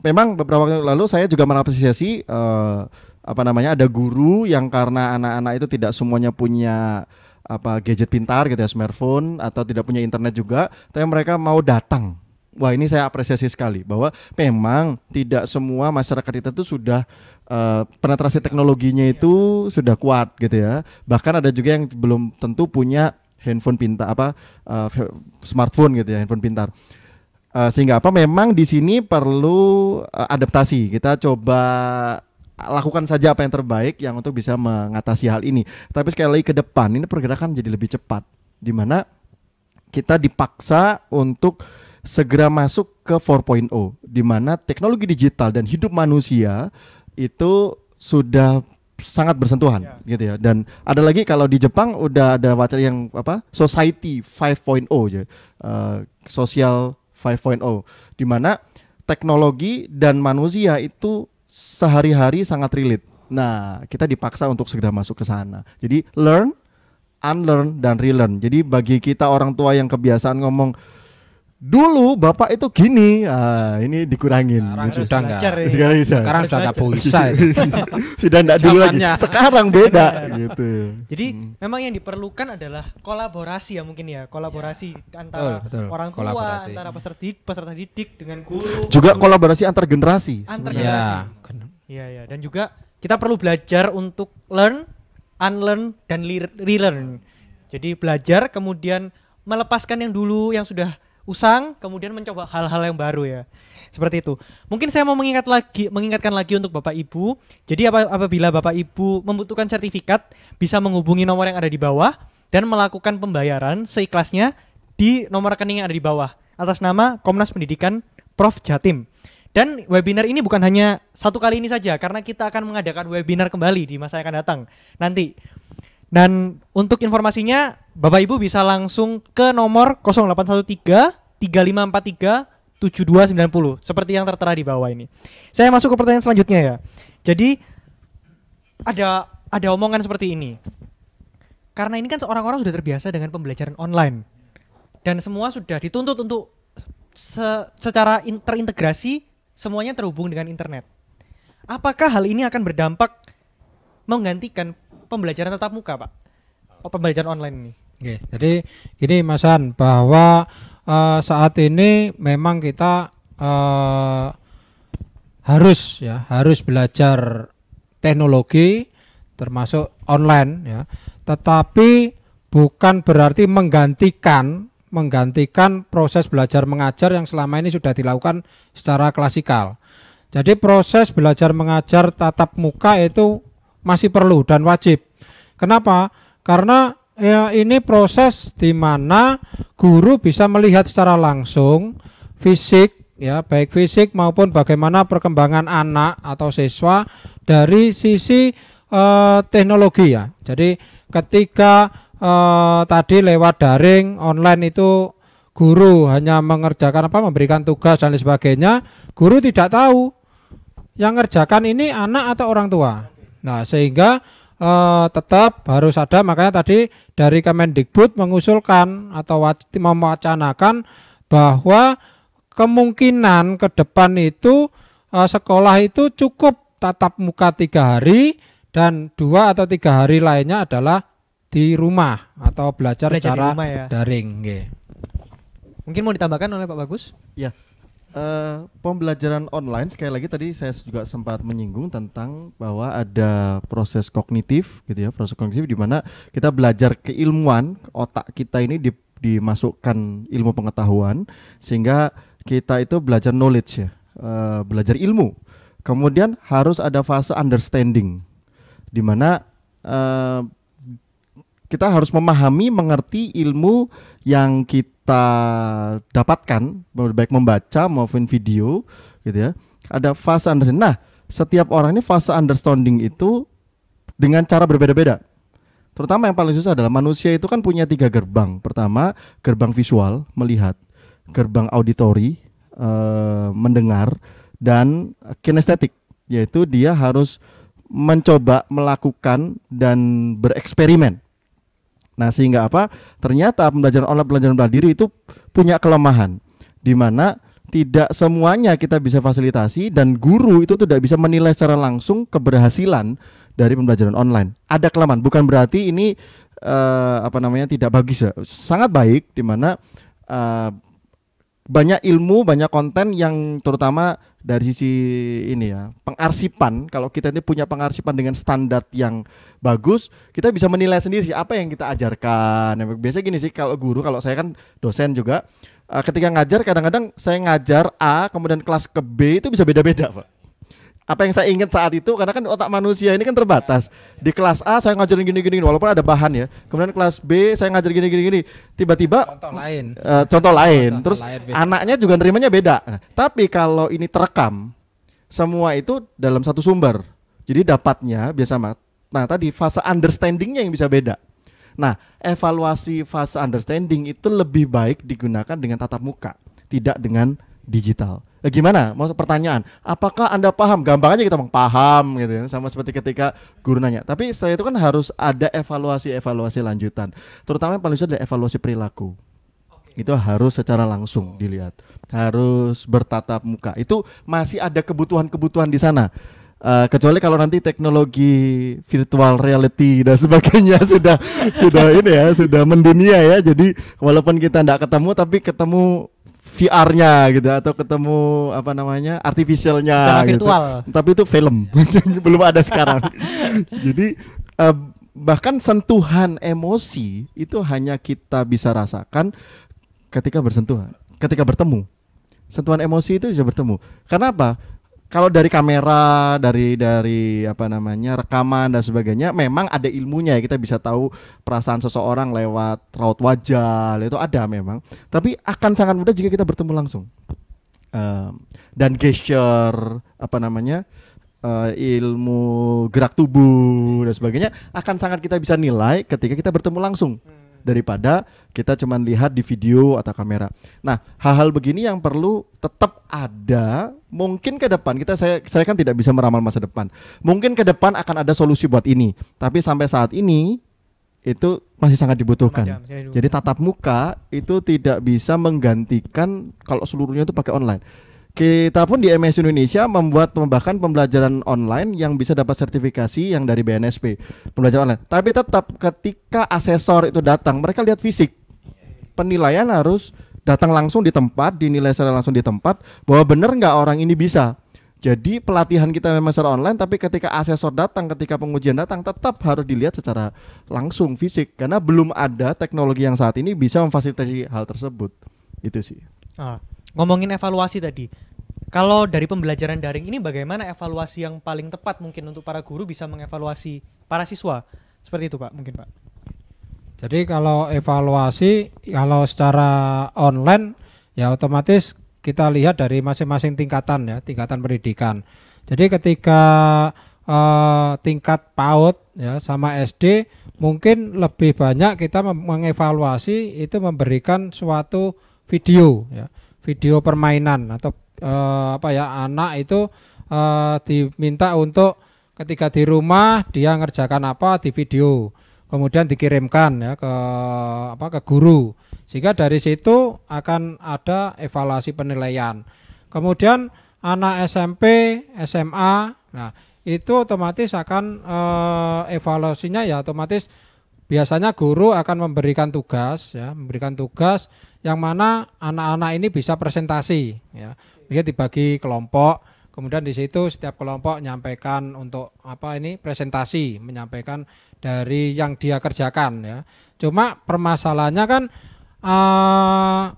Memang beberapa waktu lalu saya juga mengapresiasi ada guru yang karena anak-anak itu tidak semuanya punya gadget pintar gitu ya, smartphone atau tidak punya internet juga, tapi mereka mau datang. Wah, ini saya apresiasi sekali bahwa memang tidak semua masyarakat kita itu sudah penetrasi teknologinya itu sudah kuat gitu ya. Bahkan ada juga yang belum tentu punya handphone pintar smartphone gitu ya, handphone pintar. Sehingga memang di sini perlu adaptasi. Kita coba lakukan saja apa yang terbaik yang untuk bisa mengatasi hal ini. Tapi sekali lagi ke depan ini pergerakan jadi lebih cepat, di mana kita dipaksa untuk segera masuk ke 4.0, di mana teknologi digital dan hidup manusia itu sudah sangat bersentuhan gitu ya. Dan ada lagi kalau di Jepang udah ada wacana yang society 5.0 ya, social 5.0, di mana teknologi dan manusia itu sehari-hari sangat relate. Nah, kita dipaksa untuk segera masuk ke sana. Jadi learn, unlearn, dan relearn. Jadi bagi kita orang tua yang kebiasaan ngomong dulu bapak itu gini, ini dikurangin. Sekarang gitu. sudah enggak. Sekarang Sudah enggak bisa itu. Sudah enggak dulu lagi. Sekarang beda gitu. Jadi memang yang diperlukan adalah kolaborasi ya, mungkin ya, kolaborasi antara betul. orang tua, Kolaborasi. antara peserta didik dengan guru. Juga kolaborasi antar generasi. Iya, dan juga kita perlu belajar untuk learn, unlearn, dan relearn. Jadi belajar kemudian melepaskan yang dulu yang sudah usang, kemudian mencoba hal-hal yang baru ya. Seperti itu. Mungkin saya mau mengingatkan lagi untuk Bapak Ibu. Jadi apabila Bapak Ibu membutuhkan sertifikat, bisa menghubungi nomor yang ada di bawah dan melakukan pembayaran seikhlasnya di nomor rekening yang ada di bawah atas nama Komnas Pendidikan Prof Jatim. Dan webinar ini bukan hanya satu kali ini saja, karena kita akan mengadakan webinar kembali di masa yang akan datang nanti. Dan untuk informasinya Bapak Ibu bisa langsung ke nomor 0813 3543 7290 seperti yang tertera di bawah ini. Saya masuk ke pertanyaan selanjutnya ya. Jadi ada omongan seperti ini. Karena ini kan orang-orang sudah terbiasa dengan pembelajaran online. Dan semua sudah dituntut untuk secara terintegrasi, semuanya terhubung dengan internet. Apakah hal ini akan berdampak menggantikan pembelajaran tatap muka, Pak? Pembelajaran online ini. Oke, jadi gini Mas Han, bahwa saat ini memang kita harus belajar teknologi termasuk online ya. Tetapi bukan berarti menggantikan proses belajar mengajar yang selama ini sudah dilakukan secara klasikal. Jadi proses belajar mengajar tatap muka itu masih perlu dan wajib. Kenapa? Karena ya, ini proses di mana guru bisa melihat secara langsung fisik ya, baik fisik maupun bagaimana perkembangan anak atau siswa dari sisi teknologi ya. Jadi ketika tadi lewat daring online itu guru hanya mengerjakan memberikan tugas dan lain sebagainya, guru tidak tahu yang ngerjakan ini anak atau orang tua. Nah, sehingga tetap harus ada, makanya tadi dari Kemendikbud mengusulkan atau mewacanakan bahwa kemungkinan ke depan itu sekolah itu cukup tatap muka 3 hari dan 2 atau 3 hari lainnya adalah di rumah atau belajar secara daring. Mungkin mau ditambahkan oleh Pak Bagus? Ya, pembelajaran online sekali lagi tadi saya juga sempat menyinggung tentang bahwa ada proses kognitif gitu ya, proses kognitif di mana kita belajar keilmuan, otak kita ini dimasukkan ilmu pengetahuan sehingga kita itu belajar knowledge ya, belajar ilmu. Kemudian harus ada fase understanding di mana kita harus memahami, mengerti ilmu yang kita dapatkan, baik membaca maupun video, gitu ya. Ada fase understanding. Nah, setiap orang ini fase understanding itu dengan cara berbeda-beda. Terutama yang paling susah adalah manusia itu kan punya 3 gerbang. Pertama, gerbang visual, melihat. Gerbang auditori, mendengar. Dan kinestetik, yaitu dia harus mencoba, melakukan, dan bereksperimen. Nah, sehingga apa? Ternyata pembelajaran online, pembelajaran bela diri itu punya kelemahan, di mana tidak semuanya kita bisa fasilitasi dan guru itu tidak bisa menilai secara langsung keberhasilan dari pembelajaran online. Ada kelemahan, bukan berarti ini tidak bagus ya. Sangat baik, di mana banyak ilmu, banyak konten yang terutama dari sisi ini ya, pengarsipan. Kalau kita ini punya pengarsipan dengan standar yang bagus, kita bisa menilai sendiri sih apa yang kita ajarkan. Biasanya gini sih, kalau guru, kalau saya kan dosen juga, ketika ngajar kadang-kadang saya ngajar A, kemudian kelas ke B itu bisa beda-beda, Pak. Apa yang saya ingat saat itu, karena kan otak manusia ini kan terbatas. Di kelas A saya ngajarin gini-gini, walaupun ada bahan ya. Kemudian kelas B saya ngajar gini-gini. Tiba-tiba contoh lain. Terus anaknya juga nerimanya beda. Nah, tapi kalau ini terekam, semua itu dalam satu sumber. Jadi dapatnya biasa mat. Nah, tadi fase understandingnya yang bisa beda. Nah, evaluasi fase understanding itu lebih baik digunakan dengan tatap muka, tidak dengan digital. Gimana? Mau pertanyaan, apakah Anda paham? Gampang aja kita paham gitu ya. Sama seperti ketika guru nanya. Tapi saya itu kan harus ada evaluasi lanjutan. Terutama yang paling susah adalah evaluasi perilaku. Itu harus secara langsung dilihat. Harus bertatap muka. Itu masih ada kebutuhan-kebutuhan di sana. Kecuali kalau nanti teknologi virtual reality dan sebagainya sudah ini ya, sudah mendunia ya. Jadi walaupun kita enggak ketemu tapi ketemu VR-nya gitu atau ketemu artificialnya gitu. Tapi itu film belum ada sekarang. Jadi bahkan sentuhan emosi itu hanya kita bisa rasakan ketika bertemu. Sentuhan emosi itu bisa bertemu. Karena apa? Kalau dari kamera, dari rekaman dan sebagainya, memang ada ilmunya ya, kita bisa tahu perasaan seseorang lewat raut wajah, itu ada memang. Tapi akan sangat mudah jika kita bertemu langsung. Dan gesture, ilmu gerak tubuh dan sebagainya akan sangat kita bisa nilai ketika kita bertemu langsung. Daripada kita cuma lihat di video atau kamera. Nah, hal-hal begini yang perlu tetap ada. Mungkin ke depan saya kan tidak bisa meramal masa depan. Mungkin ke depan akan ada solusi buat ini. Tapi sampai saat ini itu masih sangat dibutuhkan. Jadi tatap muka itu tidak bisa menggantikan kalau seluruhnya itu pakai online. Kita pun di MS Indonesia membuat bahkan pembelajaran online yang bisa dapat sertifikasi yang dari BNSP, pembelajaran online. Tapi tetap ketika asesor itu datang, mereka lihat fisik. Penilaian harus datang langsung di tempat, dinilai secara langsung di tempat bahwa benar nggak orang ini bisa. Jadi pelatihan kita memang secara online, tapi ketika asesor datang, ketika pengujian datang, tetap harus dilihat secara langsung fisik karena belum ada teknologi yang saat ini bisa memfasilitasi hal tersebut. Itu sih. Ngomongin evaluasi tadi, kalau dari pembelajaran daring ini bagaimana evaluasi yang paling tepat mungkin untuk para guru bisa mengevaluasi para siswa? Seperti itu Pak, mungkin Pak. Jadi kalau evaluasi, kalau secara online ya otomatis kita lihat dari masing-masing tingkatan ya, tingkatan pendidikan. Jadi ketika tingkat PAUD ya sama SD mungkin lebih banyak kita mengevaluasi itu memberikan suatu video ya, video permainan atau anak itu diminta untuk ketika di rumah dia ngerjakan apa di video, kemudian dikirimkan ya ke guru, sehingga dari situ akan ada evaluasi penilaian. Kemudian anak SMP, SMA, nah itu otomatis akan evaluasinya ya otomatis biasanya guru akan memberikan tugas yang mana anak-anak ini bisa presentasi ya. Dia dibagi kelompok, kemudian di situ setiap kelompok menyampaikan untuk presentasi, menyampaikan dari yang dia kerjakan ya. Cuma permasalahannya kan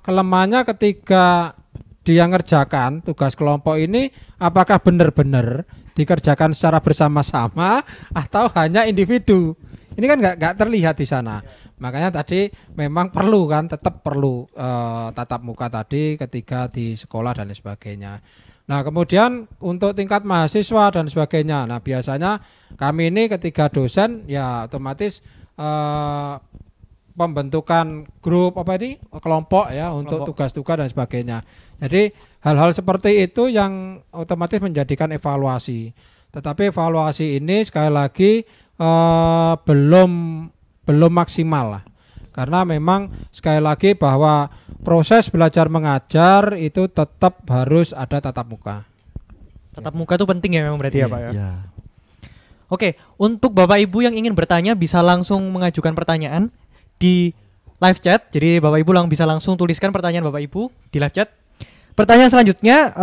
kelemahannya ketika dia ngerjakan tugas kelompok ini apakah benar-benar dikerjakan secara bersama-sama atau hanya individu. Ini kan nggak terlihat di sana. Makanya tadi memang tetap perlu tatap muka tadi ketika di sekolah dan sebagainya. Nah kemudian untuk tingkat mahasiswa dan sebagainya. Nah biasanya kami ini ketika dosen ya otomatis pembentukan grup kelompok ya untuk tugas-tugas dan sebagainya. Jadi hal-hal seperti itu yang otomatis menjadikan evaluasi. Tetapi evaluasi ini sekali lagi belum maksimal lah. Karena memang sekali lagi bahwa proses belajar mengajar itu tetap harus ada tatap muka. Tatap muka itu penting ya memang berarti ya Pak ya. Ya. Oke, untuk Bapak Ibu yang ingin bertanya bisa langsung mengajukan pertanyaan di live chat. Jadi Bapak Ibu bisa langsung tuliskan pertanyaan Bapak Ibu di live chat. Pertanyaan selanjutnya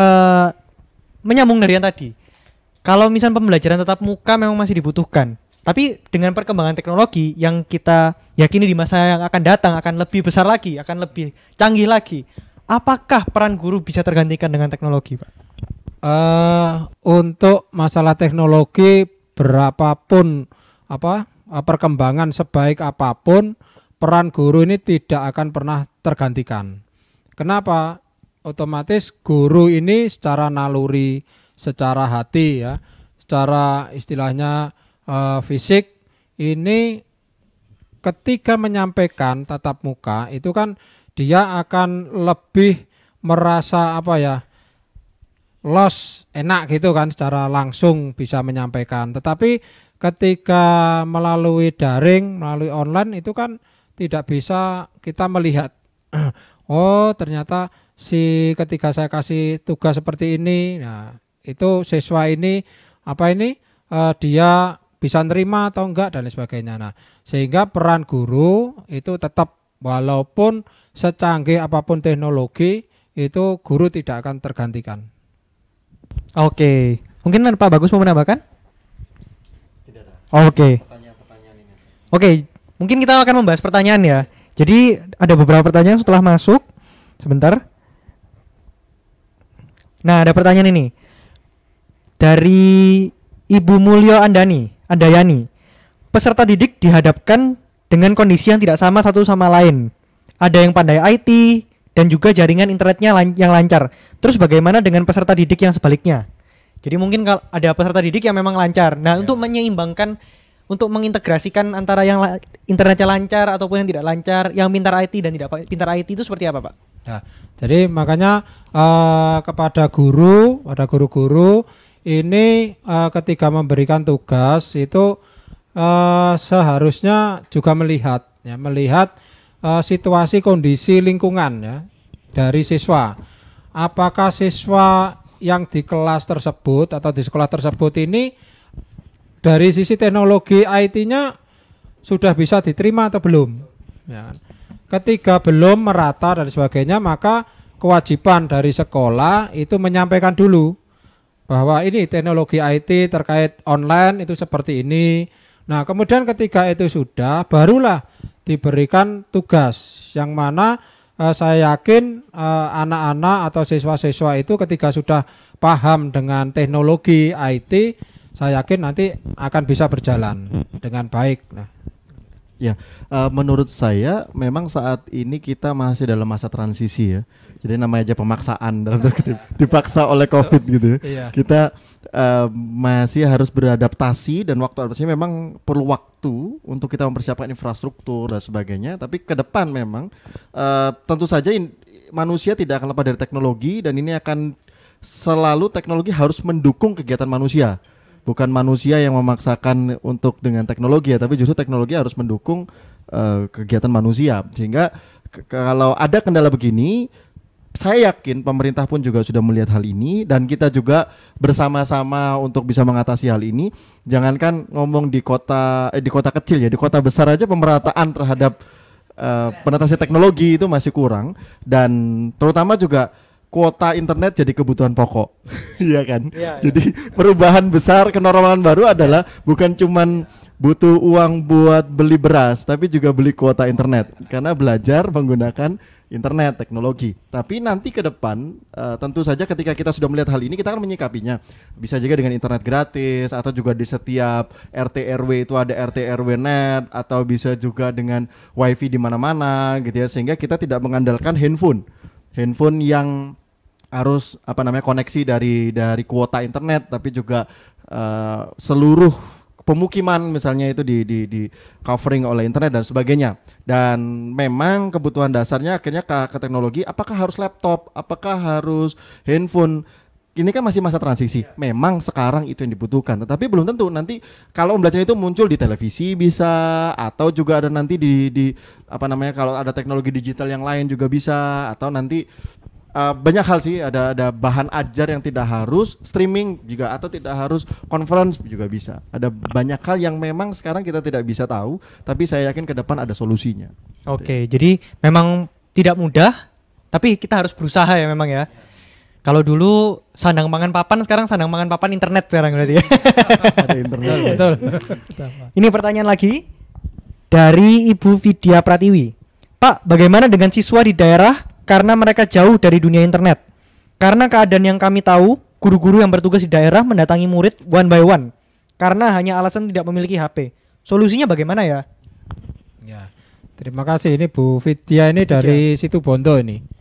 menyambung dari yang tadi. Kalau misalnya pembelajaran tatap muka memang masih dibutuhkan, tapi dengan perkembangan teknologi yang kita yakini di masa yang akan datang akan lebih besar lagi, akan lebih canggih lagi. Apakah peran guru bisa tergantikan dengan teknologi, Pak? Untuk masalah teknologi berapapun perkembangan sebaik apapun, peran guru ini tidak akan pernah tergantikan. Kenapa? Otomatis guru ini secara naluri, secara hati ya, secara istilahnya fisik ini ketika menyampaikan tatap muka itu kan dia akan lebih merasa enak gitu kan, secara langsung bisa menyampaikan. Tetapi ketika melalui daring, melalui online itu kan tidak bisa kita melihat oh ternyata ketika saya kasih tugas seperti ini, nah itu siswa ini dia bisa nerima atau enggak dan sebagainya. Nah, sehingga peran guru itu tetap walaupun secanggih apapun teknologi itu guru tidak akan tergantikan. Oke, mungkin Pak Bagus mau menambahkan? Tidak ada. Oke, mungkin kita akan membahas pertanyaan ya. Jadi ada beberapa pertanyaan setelah masuk. Sebentar. Nah, ada pertanyaan ini dari Ibu Mulyo Andayani. Peserta didik dihadapkan dengan kondisi yang tidak sama satu sama lain. Ada yang pandai IT dan juga jaringan internetnya yang lancar. Terus bagaimana dengan peserta didik yang sebaliknya? Jadi mungkin kalau ada peserta didik yang memang lancar. Nah, untuk menyeimbangkan, untuk mengintegrasikan antara yang internetnya lancar ataupun yang tidak lancar, yang pintar IT dan tidak pintar IT itu seperti apa, Pak? Ya, jadi makanya kepada guru-guru ini ketika memberikan tugas itu seharusnya juga melihat situasi kondisi lingkungan ya dari siswa. Apakah siswa yang di kelas tersebut atau di sekolah tersebut ini dari sisi teknologi IT-nya sudah bisa diterima atau belum? Ya. ketika belum merata dan sebagainya, maka kewajiban dari sekolah itu menyampaikan dulu bahwa ini teknologi IT terkait online itu seperti ini. Nah, kemudian ketika itu sudah, barulah diberikan tugas yang mana saya yakin anak-anak atau siswa-siswa itu ketika sudah paham dengan teknologi IT, saya yakin nanti akan bisa berjalan dengan baik. Nah, Ya, menurut saya memang saat ini kita masih dalam masa transisi ya. Jadi namanya aja pemaksaan dalam tanda kutip, dipaksa oleh COVID gitu. Iya. Kita masih harus beradaptasi dan waktu adaptasinya memang perlu waktu untuk kita mempersiapkan infrastruktur dan sebagainya. Tapi ke depan memang tentu saja manusia tidak akan lepas dari teknologi dan ini akan selalu teknologi harus mendukung kegiatan manusia. Bukan manusia yang memaksakan untuk dengan teknologi ya, tapi justru teknologi harus mendukung kegiatan manusia. Sehingga kalau ada kendala begini, saya yakin pemerintah pun juga sudah melihat hal ini dan kita juga bersama-sama untuk bisa mengatasi hal ini. Jangankan ngomong di kota kecil ya, di kota besar aja pemerataan terhadap penetrasi teknologi itu masih kurang dan terutama juga kuota internet jadi kebutuhan pokok, iya kan? Ya. Jadi perubahan besar kenormalan baru adalah bukan cuman butuh uang buat beli beras, tapi juga beli kuota internet karena belajar menggunakan internet teknologi. Tapi nanti ke depan tentu saja ketika kita sudah melihat hal ini kita akan menyikapinya. Bisa juga dengan internet gratis atau juga di setiap RT RW itu ada RT RW net atau bisa juga dengan wifi di mana-mana gitu ya, sehingga kita tidak mengandalkan handphone yang harus koneksi dari kuota internet, tapi juga seluruh pemukiman misalnya itu di covering oleh internet dan sebagainya. Dan memang kebutuhan dasarnya akhirnya ke teknologi, apakah harus laptop, apakah harus handphone. Ini kan masih masa transisi. Memang sekarang itu yang dibutuhkan, tetapi belum tentu nanti kalau pembelajaran itu muncul di televisi bisa, atau juga ada nanti kalau ada teknologi digital yang lain juga bisa, atau nanti banyak hal sih, ada bahan ajar yang tidak harus streaming juga atau tidak harus conference juga bisa. Ada banyak hal yang memang sekarang kita tidak bisa tahu, tapi saya yakin ke depan ada solusinya. Oke, jadi memang tidak mudah, tapi kita harus berusaha ya memang ya. Kalau dulu sandang pangan papan, sekarang sandang pangan papan internet sekarang berarti ya. Ada internet. Betul. Ini pertanyaan lagi dari Ibu Vidya Pratiwi. Pak, bagaimana dengan siswa di daerah karena mereka jauh dari dunia internet? Karena keadaan yang kami tahu, guru-guru yang bertugas di daerah mendatangi murid one by one karena hanya alasan tidak memiliki HP. Solusinya bagaimana ya? ya. Terima kasih, ini Bu Vidya ini dari Situbondo ini.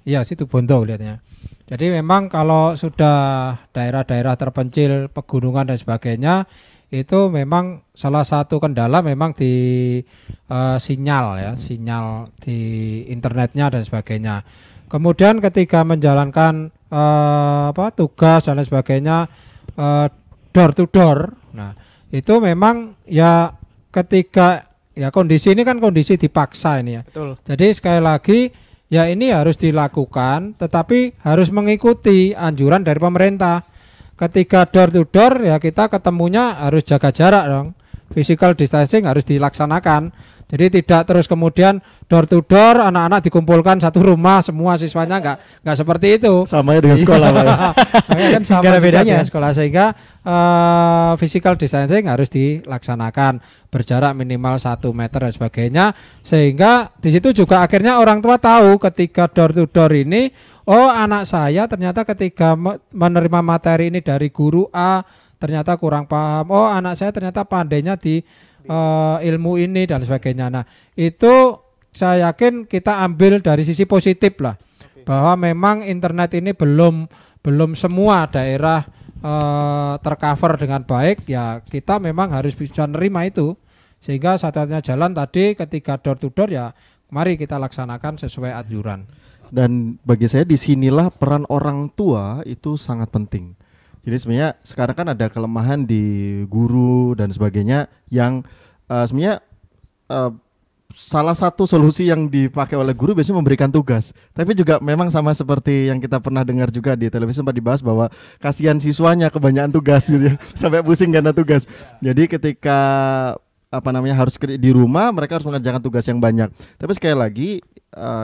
Iya, Situbondo lihatnya. Jadi memang kalau sudah daerah-daerah terpencil, pegunungan dan sebagainya, itu memang salah satu kendala memang di sinyal di internetnya dan sebagainya. Kemudian ketika menjalankan tugas dan lain sebagainya door to door, nah itu memang ya ketika ya kondisi ini kan kondisi dipaksa ini ya. Betul. Jadi sekali lagi ya ini harus dilakukan, tetapi harus mengikuti anjuran dari pemerintah. Ketika door to door ya kita ketemunya harus jaga jarak dong. Physical distancing harus dilaksanakan. Jadi tidak terus kemudian door to door anak-anak dikumpulkan satu rumah semua siswanya nggak seperti itu. Sama ya dengan sekolah Pak. Kan sama Gak ada juga bedanya. dengan sekolah, sehingga physical distancing harus dilaksanakan, berjarak minimal 1 meter dan sebagainya, sehingga di situ juga akhirnya orang tua tahu ketika door to door ini, oh anak saya ternyata ketika menerima materi ini dari guru A ternyata kurang paham, oh anak saya ternyata pandainya di ilmu ini dan sebagainya. Nah itu saya yakin kita ambil dari sisi positif lah, bahwa memang internet ini belum semua daerah tercover dengan baik, ya kita memang harus bisa nerima itu, sehingga satu-satunya jalan tadi ketika door to door ya mari kita laksanakan sesuai anjuran. Dan bagi saya disinilah peran orang tua itu sangat penting. Jadi sebenarnya sekarang kan ada kelemahan di guru dan sebagainya yang sebenarnya salah satu solusi yang dipakai oleh guru biasanya memberikan tugas. Tapi juga memang sama seperti yang kita pernah dengar juga di televisi sempat dibahas bahwa kasihan siswanya kebanyakan tugas gitu ya, sampai pusing karena tugas. Jadi ketika harus di rumah, mereka harus mengerjakan tugas yang banyak. Tapi sekali lagi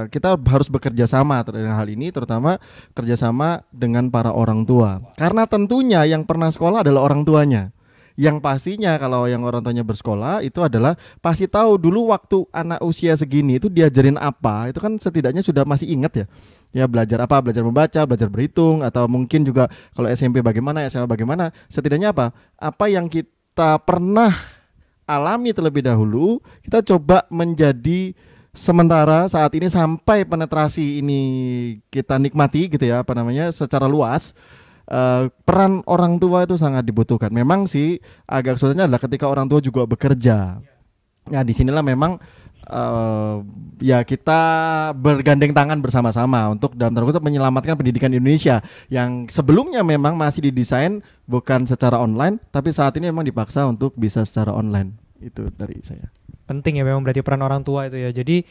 kita harus bekerja sama dengan hal ini, terutama kerjasama dengan para orang tua. Karena tentunya yang pernah sekolah adalah orang tuanya. Yang pastinya kalau yang orang tuanya bersekolah itu adalah pasti tahu dulu waktu anak usia segini itu diajarin apa. Itu kan setidaknya sudah masih ingat ya. Ya belajar apa, belajar membaca, belajar berhitung, atau mungkin juga kalau SMP bagaimana, SMA bagaimana. Setidaknya apa yang kita pernah alami terlebih dahulu, kita coba menjadi sementara saat ini sampai penetrasi ini kita nikmati gitu ya, secara luas. Peran orang tua itu sangat dibutuhkan. Memang sih agak kesulitannya adalah ketika orang tua juga bekerja. Nah disinilah memang ya kita bergandeng tangan bersama-sama untuk dalam tanda kutip menyelamatkan pendidikan Indonesia yang sebelumnya memang masih didesain bukan secara online, tapi saat ini memang dipaksa untuk bisa secara online. Itu dari saya. Penting ya memang berarti peran orang tua itu ya. Jadi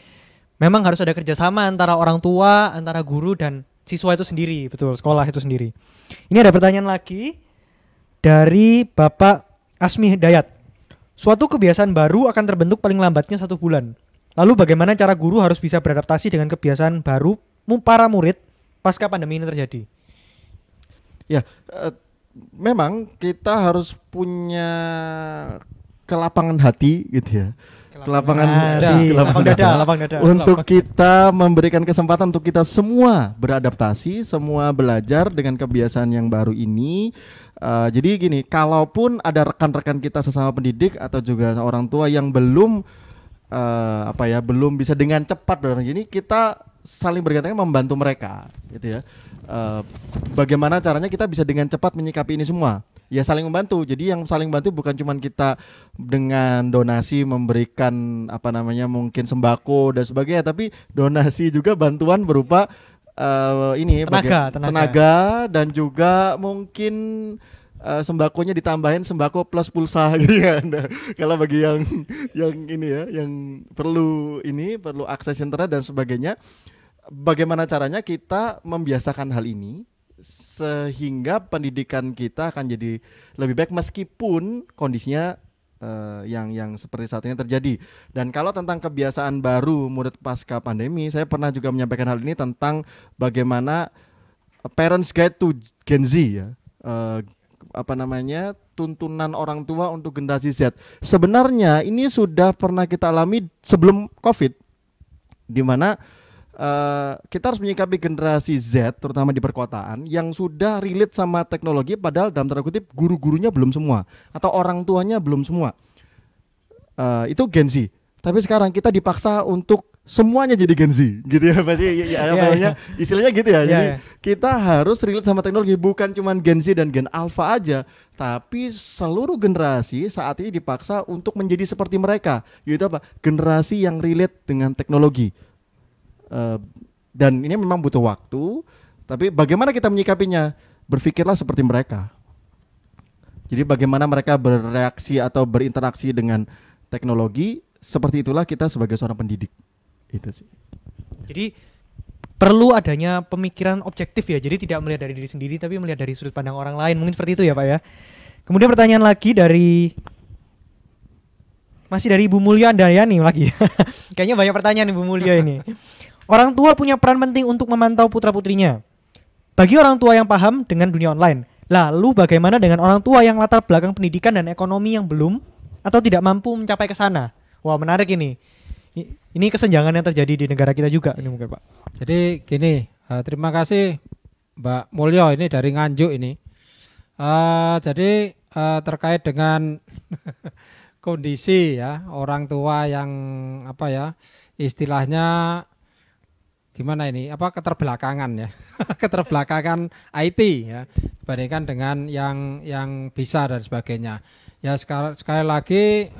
memang harus ada kerjasama antara orang tua, antara guru dan siswa itu sendiri, betul, sekolah itu sendiri. Ini ada pertanyaan lagi dari Bapak Asmi Hidayat. Suatu kebiasaan baru akan terbentuk paling lambatnya 1 bulan. Lalu bagaimana cara guru harus bisa beradaptasi dengan kebiasaan baru para murid pasca pandemi ini terjadi? Ya, memang kita harus punya kelapangan hati gitu ya. Lapang dada untuk kita memberikan kesempatan untuk kita semua beradaptasi, semua belajar dengan kebiasaan yang baru ini. Jadi gini, kalaupun ada rekan-rekan kita sesama pendidik atau juga orang tua yang belum belum bisa dengan cepat dalam gini, kita saling bergandengan membantu mereka gitu ya. Bagaimana caranya kita bisa dengan cepat menyikapi ini semua? Ya saling membantu. Jadi yang saling bantu bukan cuma kita dengan donasi memberikan mungkin sembako dan sebagainya, tapi donasi juga bantuan berupa tenaga dan juga mungkin sembakonya ditambahin sembako plus pulsa gitu ya. Nah, kalau bagi yang ini ya, yang perlu akses internet dan sebagainya, bagaimana caranya kita membiasakan hal ini sehingga pendidikan kita akan jadi lebih baik meskipun kondisinya yang seperti saat ini terjadi. Dan kalau tentang kebiasaan baru murid pasca pandemi, saya pernah juga menyampaikan hal ini tentang bagaimana Parents Guide to Gen Z ya. Tuntunan orang tua untuk generasi Z. Sebenarnya ini sudah pernah kita alami sebelum Covid, di mana kita harus menyikapi generasi Z terutama di perkotaan yang sudah relate sama teknologi, padahal dalam tanda kutip guru-gurunya belum semua atau orang tuanya belum semua. Itu Gen Z. Tapi sekarang kita dipaksa untuk semuanya jadi Gen Z gitu ya, istilahnya gitu ya. Jadi kita harus relate sama teknologi, bukan cuma Gen Z dan Gen Alpha aja, tapi seluruh generasi saat ini dipaksa untuk menjadi seperti mereka, yaitu generasi yang relate dengan teknologi. Dan ini memang butuh waktu, tapi bagaimana kita menyikapinya? Berpikirlah seperti mereka. Jadi bagaimana mereka bereaksi atau berinteraksi dengan teknologi, seperti itulah kita sebagai seorang pendidik. Itu sih. Jadi perlu adanya pemikiran objektif ya. Jadi tidak melihat dari diri sendiri, tapi melihat dari sudut pandang orang lain. Mungkin seperti itu ya Pak ya. Kemudian pertanyaan lagi masih dari Ibu Mulya Andayani lagi. Kayaknya banyak pertanyaan Ibu Mulya ini. Orang tua punya peran penting untuk memantau putra-putrinya. Bagi orang tua yang paham dengan dunia online, lalu bagaimana dengan orang tua yang latar belakang pendidikan dan ekonomi yang belum atau tidak mampu mencapai ke sana? Wah, menarik ini. Ini kesenjangan yang terjadi di negara kita juga ini mungkin Pak. Jadi gini, terima kasih Mbak Mulyo ini dari Nganjuk ini. Jadi terkait dengan kondisi ya orang tua yang istilahnya gimana ini keterbelakangan ya keterbelakangan IT ya dibandingkan dengan yang bisa dan sebagainya ya. Sekali lagi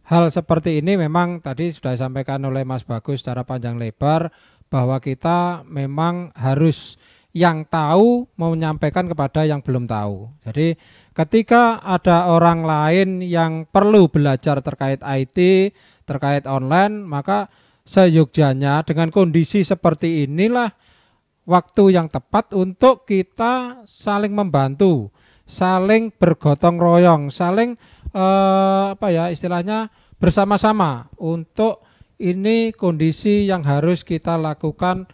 hal seperti ini memang tadi sudah disampaikan oleh Mas Bagus secara panjang lebar bahwa kita memang harus yang tahu mau menyampaikan kepada yang belum tahu. Jadi ketika ada orang lain yang perlu belajar terkait IT, terkait online, maka seyogyanya dengan kondisi seperti inilah waktu yang tepat untuk kita saling membantu. saling bergotong royong, saling istilahnya bersama-sama untuk ini kondisi yang harus kita lakukan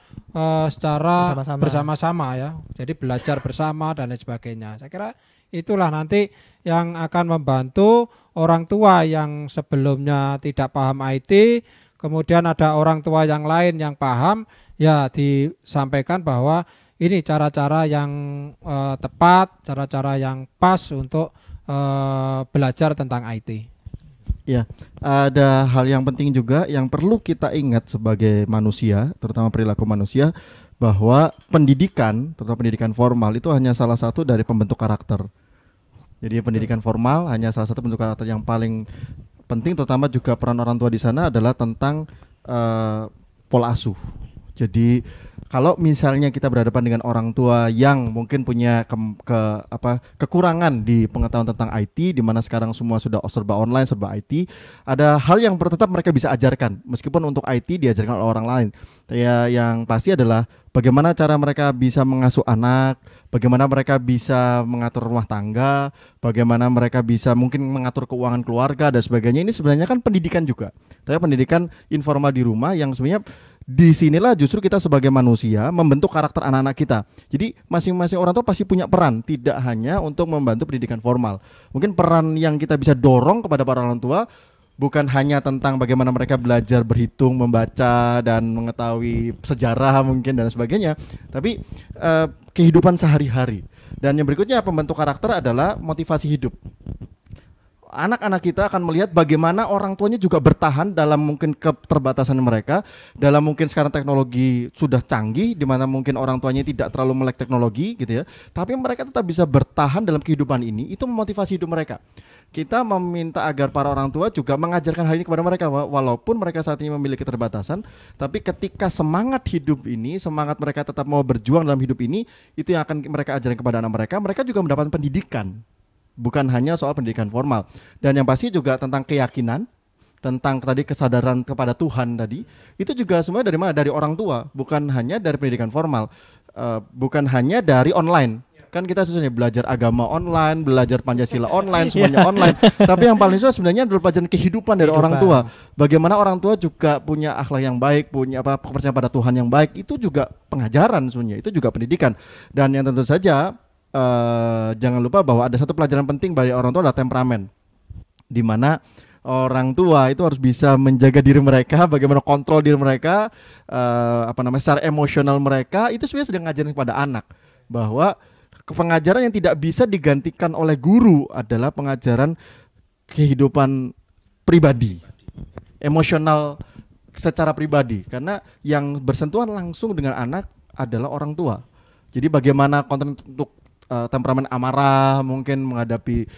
secara bersama-sama ya. Jadi belajar bersama dan lain sebagainya. Saya kira itulah nanti yang akan membantu orang tua yang sebelumnya tidak paham IT, kemudian ada orang tua yang lain yang paham, ya disampaikan bahwa ini cara-cara yang tepat, cara-cara yang pas untuk belajar tentang IT. Ya, ada hal yang penting juga yang perlu kita ingat sebagai manusia, terutama perilaku manusia, bahwa pendidikan, terutama pendidikan formal itu hanya salah satu dari pembentuk karakter. Jadi pendidikan formal hanya salah satu bentuk karakter yang paling penting, terutama juga peran orang tua di sana adalah tentang pola asuh. Jadi kalau misalnya kita berhadapan dengan orang tua yang mungkin punya kekurangan di pengetahuan tentang IT, di mana sekarang semua sudah serba online, serba IT, ada hal yang tetap mereka bisa ajarkan, meskipun untuk IT diajarkan oleh orang lain. Ya, yang pasti adalah bagaimana cara mereka bisa mengasuh anak, bagaimana mereka bisa mengatur rumah tangga, bagaimana mereka bisa mungkin mengatur keuangan keluarga dan sebagainya. Ini sebenarnya kan pendidikan juga, tapi pendidikan informal di rumah yang sebenarnya disinilah justru kita sebagai manusia membentuk karakter anak-anak kita. Jadi masing-masing orang tua pasti punya peran, tidak hanya untuk membantu pendidikan formal. Mungkin peran yang kita bisa dorong kepada para orang tua bukan hanya tentang bagaimana mereka belajar berhitung, membaca dan mengetahui sejarah mungkin dan sebagainya, tapi kehidupan sehari-hari. Dan yang berikutnya pembentuk karakter adalah motivasi hidup. Anak-anak kita akan melihat bagaimana orang tuanya juga bertahan dalam mungkin keterbatasan mereka, dalam mungkin sekarang teknologi sudah canggih di mana mungkin orang tuanya tidak terlalu melek teknologi gitu ya, tapi mereka tetap bisa bertahan dalam kehidupan ini. Itu memotivasi hidup mereka. Kita meminta agar para orang tua juga mengajarkan hal ini kepada mereka, walaupun mereka saat ini memiliki keterbatasan, tapi ketika semangat hidup ini, semangat mereka tetap mau berjuang dalam hidup ini, itu yang akan mereka ajarkan kepada anak mereka. Mereka juga mendapatkan pendidikan, bukan hanya soal pendidikan formal. Dan yang pasti juga tentang keyakinan, tentang tadi kesadaran kepada Tuhan tadi, itu juga semuanya dari mana? Dari orang tua, bukan hanya dari pendidikan formal, bukan hanya dari online. Kan kita sebenarnya belajar agama online, belajar Pancasila online, semuanya online. Tapi yang paling susah sebenarnya adalah pelajaran kehidupan dari orang tua. Bagaimana orang tua juga punya akhlak yang baik, punya kepercayaan pada Tuhan yang baik, itu juga pengajaran sebenarnya, itu juga pendidikan. Dan yang tentu saja jangan lupa bahwa ada satu pelajaran penting bagi orang tua adalah temperamen, di mana orang tua itu harus bisa menjaga diri mereka, bagaimana kontrol diri mereka, secara emosional mereka. Itu sebenarnya sedang ngajarin kepada anak bahwa pengajaran yang tidak bisa digantikan oleh guru adalah pengajaran kehidupan pribadi, emosional secara pribadi, karena yang bersentuhan langsung dengan anak adalah orang tua. Jadi bagaimana konten untuk temperamen amarah, mungkin menghadapi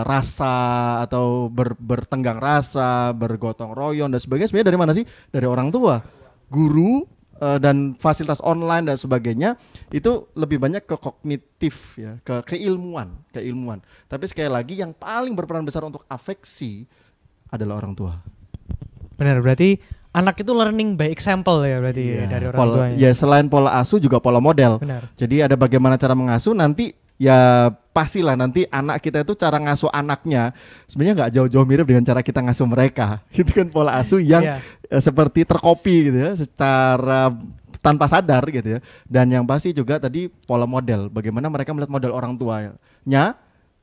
rasa atau bertenggang rasa, bergotong royong dan sebagainya, sebenarnya dari mana sih? Dari orang tua, guru, dan fasilitas online dan sebagainya. Itu lebih banyak ke kognitif ya, ke keilmuan. Tapi sekali lagi yang paling berperan besar untuk afeksi adalah orang tua. Benar, berarti anak itu learning by example ya berarti dari orang tuanya. Ya, selain pola asuh juga pola model. Benar. Jadi ada bagaimana cara mengasuh, nanti ya pastilah nanti anak kita itu cara ngasuh anaknya sebenarnya nggak jauh-jauh mirip dengan cara kita ngasuh mereka. Itu kan pola asuh yang seperti terkopi gitu ya, secara tanpa sadar gitu ya. Dan yang pasti juga tadi pola model, bagaimana mereka melihat model orang tuanya,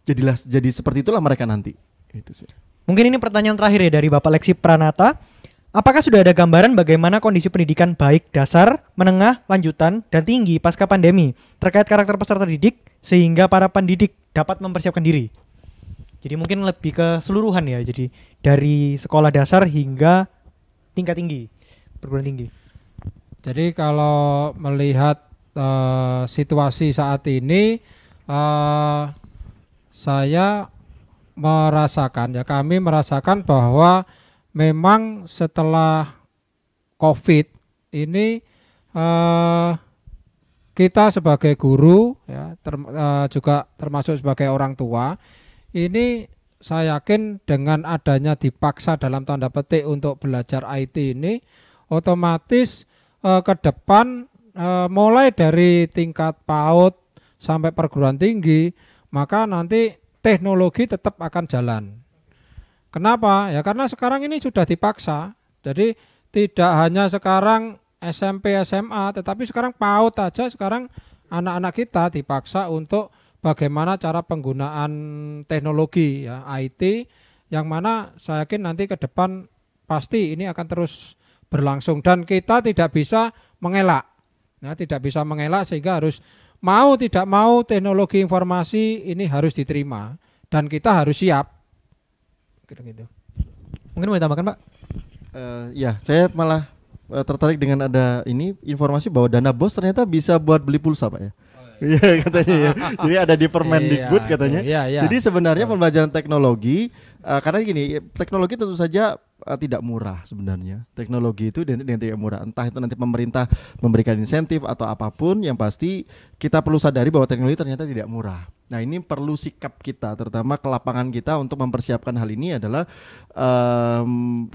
jadi seperti itulah mereka nanti. Itu sih. Mungkin ini pertanyaan terakhir ya dari Bapak Leksi Pranata. Apakah sudah ada gambaran bagaimana kondisi pendidikan baik dasar, menengah, lanjutan, dan tinggi pasca pandemi terkait karakter peserta didik sehingga para pendidik dapat mempersiapkan diri? Jadi mungkin lebih ke seluruhan ya, jadi dari sekolah dasar hingga tingkat tinggi, perguruan tinggi. Jadi kalau melihat situasi saat ini, kami merasakan bahwa memang setelah COVID ini kita sebagai guru ya, juga termasuk sebagai orang tua, ini saya yakin dengan adanya dipaksa dalam tanda petik untuk belajar IT ini, otomatis ke depan mulai dari tingkat PAUD sampai perguruan tinggi, maka nanti teknologi tetap akan jalan. Kenapa? Ya karena sekarang ini sudah dipaksa. Jadi tidak hanya sekarang SMP, SMA, tetapi sekarang PAUD aja sekarang anak-anak kita dipaksa untuk bagaimana cara penggunaan teknologi ya IT, yang mana saya yakin nanti ke depan pasti ini akan terus berlangsung dan kita tidak bisa mengelak. Nah, tidak bisa mengelak sehingga harus mau tidak mau teknologi informasi ini harus diterima dan kita harus siap. Gitu. Mungkin mau ditambahkan, Pak? Ya, saya malah tertarik dengan ada ini informasi bahwa dana BOS ternyata bisa buat beli pulsa, Pak ya. Iya katanya ya. Jadi ada di Permendikbud katanya. Iya. Jadi sebenarnya pembelajaran teknologi karena gini, teknologi tentu saja tidak murah sebenarnya. Teknologi itu tidak murah. Entah itu nanti pemerintah memberikan insentif atau apapun, yang pasti kita perlu sadari bahwa teknologi ternyata tidak murah. Nah, ini perlu sikap kita, terutama ke lapangan kita untuk mempersiapkan hal ini adalah